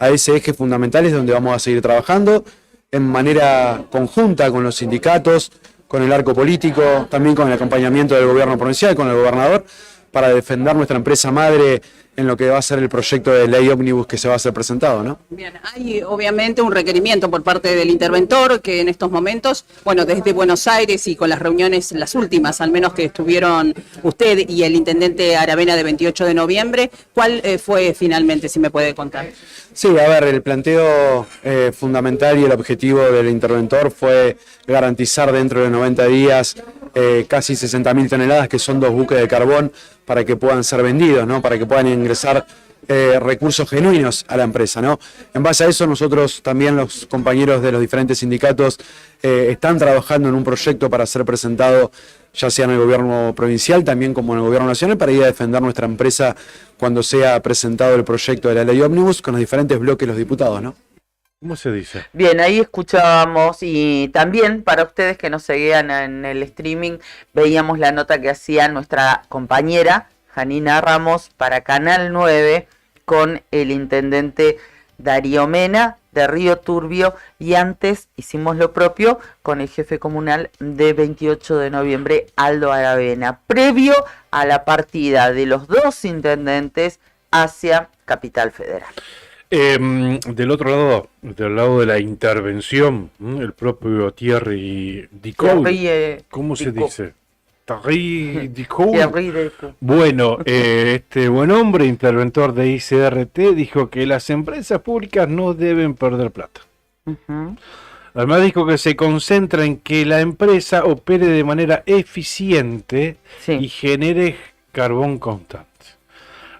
ese eje fundamental es donde vamos a seguir trabajando en manera conjunta con los sindicatos, con el arco político, también con el acompañamiento del gobierno provincial, con el gobernador, para defender nuestra empresa madre en lo que va a ser el proyecto de ley ómnibus que se va a ser presentado, ¿no? Bien, hay obviamente un requerimiento por parte del interventor que en estos momentos, bueno, desde Buenos Aires y con las reuniones, las últimas al menos que estuvieron usted y el intendente Aravena de 28 de noviembre, ¿cuál fue finalmente, si me puede contar? Sí, a ver, el planteo fundamental y el objetivo del interventor fue garantizar dentro de 90 días casi 60.000 toneladas, que son 2 buques de carbón, para que puedan ser vendidos, ¿no? Para que puedan ingresar recursos genuinos a la empresa, ¿no? En base a eso, nosotros también, los compañeros de los diferentes sindicatos, están trabajando en un proyecto para ser presentado ya sea en el gobierno provincial, también como en el gobierno nacional, para ir a defender nuestra empresa cuando sea presentado el proyecto de la ley ómnibus con los diferentes bloques de los diputados, ¿no? ¿Cómo se dice? Bien, ahí escuchábamos y también para ustedes que nos seguían en el streaming, veíamos la nota que hacía nuestra compañera Janina Ramos para Canal 9 con el intendente Darío Mena de Río Turbio y antes hicimos lo propio con el jefe comunal de 28 de noviembre, Aldo Aravena, previo a la partida de los dos intendentes hacia Capital Federal. Del otro lado, del lado de la intervención, el propio Thierry Dicot, ¿cómo se dice? Thierry Dicot. Bueno, este buen hombre, interventor de ICRT, dijo que las empresas públicas no deben perder plata. Además dijo que se concentra en que la empresa opere de manera eficiente y genere carbón constante.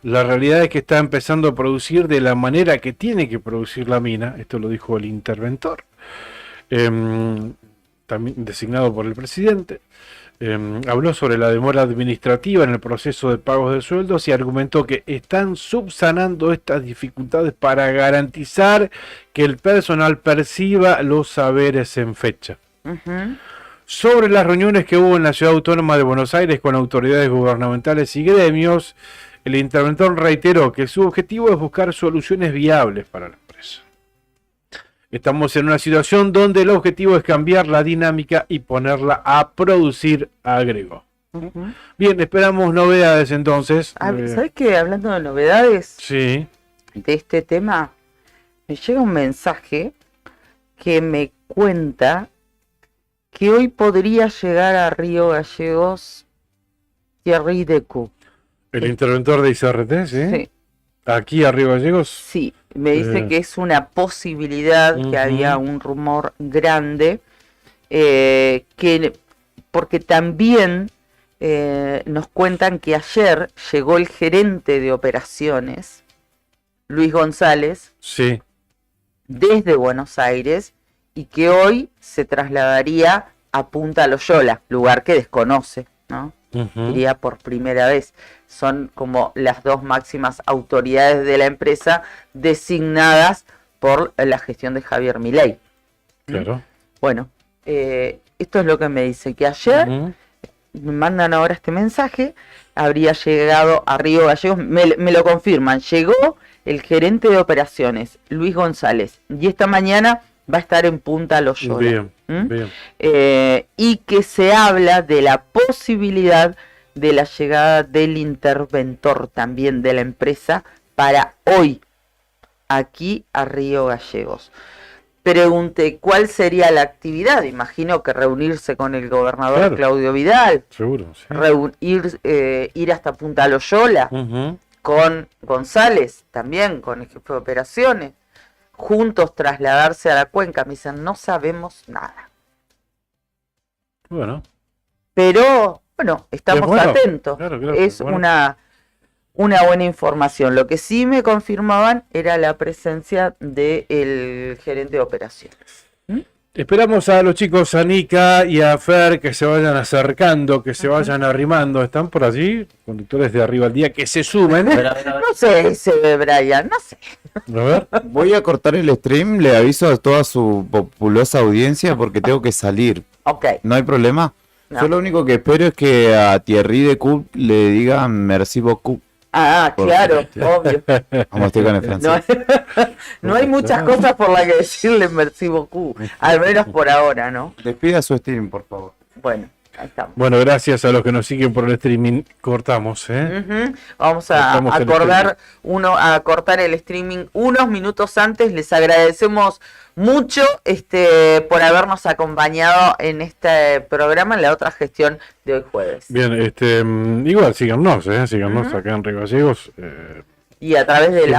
La realidad es que está empezando a producir de la manera que tiene que producir la mina, esto lo dijo el interventor, también designado por el presidente. Habló sobre la demora administrativa en el proceso de pagos de sueldos y argumentó que están subsanando estas dificultades para garantizar que el personal perciba los saberes en fecha. Sobre las reuniones que hubo en la Ciudad Autónoma de Buenos Aires con autoridades gubernamentales y gremios, el interventor reiteró que su objetivo es buscar soluciones viables para la empresa. Estamos en una situación donde el objetivo es cambiar la dinámica y ponerla a producir, agregó. Bien, esperamos novedades entonces. ¿Sabes qué? Hablando de novedades de este tema, me llega un mensaje que me cuenta que hoy podría llegar a Río Gallegos Thierry Dicot. El interventor de ICRT, ¿sí? Sí. Aquí arriba Gallegos. Sí, me dice que es una posibilidad, que había un rumor grande, porque también nos cuentan que ayer llegó el gerente de operaciones, Luis González, Sí. desde Buenos Aires, y que hoy se trasladaría a Punta Loyola, lugar que desconoce, ¿no? Iría por primera vez. Son como las dos máximas autoridades de la empresa designadas por la gestión de Javier Milei. Claro. Bueno, esto es lo que me dice, que ayer, me mandan ahora este mensaje, habría llegado a Río Gallegos, me lo confirman, llegó el gerente de operaciones, Luis González, y esta mañana va a estar en Punta Loyola. Bien, bien. Y que se habla de la posibilidad de la llegada del interventor también de la empresa para hoy, aquí a Río Gallegos. Pregunté cuál sería la actividad, imagino que reunirse con el gobernador, claro, Claudio Vidal, seguro, sí. Ir hasta Punta Loyola, con González, también con el jefe de operaciones, juntos trasladarse a la cuenca. Me dicen, no sabemos nada. Bueno. Pero, bueno, estamos atentos. Claro, es una buena información. Lo que sí me confirmaban era la presencia del gerente de operaciones. Esperamos a los chicos, a Nica y a Fer, que se vayan acercando, que se vayan arrimando. ¿Están por allí? Conductores de Arriba al Día, que se sumen. No sé, dice Brian, no sé. A ver. Voy a cortar el stream, le aviso a toda su populosa audiencia porque tengo que salir. Ok. ¿No hay problema? No. Yo lo único que espero es que a Thierry de Coupe le digan merci beaucoup. Ah, claro, obvio. Como estoy con el francés. No hay muchas cosas por las que decirle merci beaucoup, al menos por ahora, ¿no? Despida su stream, por favor. Bueno, ahí estamos. Bueno, gracias a los que nos siguen por el streaming. Cortamos, Vamos a cortar el streaming unos minutos antes. Les agradecemos mucho por habernos acompañado en este programa, en la otra gestión de hoy jueves. Bien, igual síganos acá en Río Gallegos. Y a través de la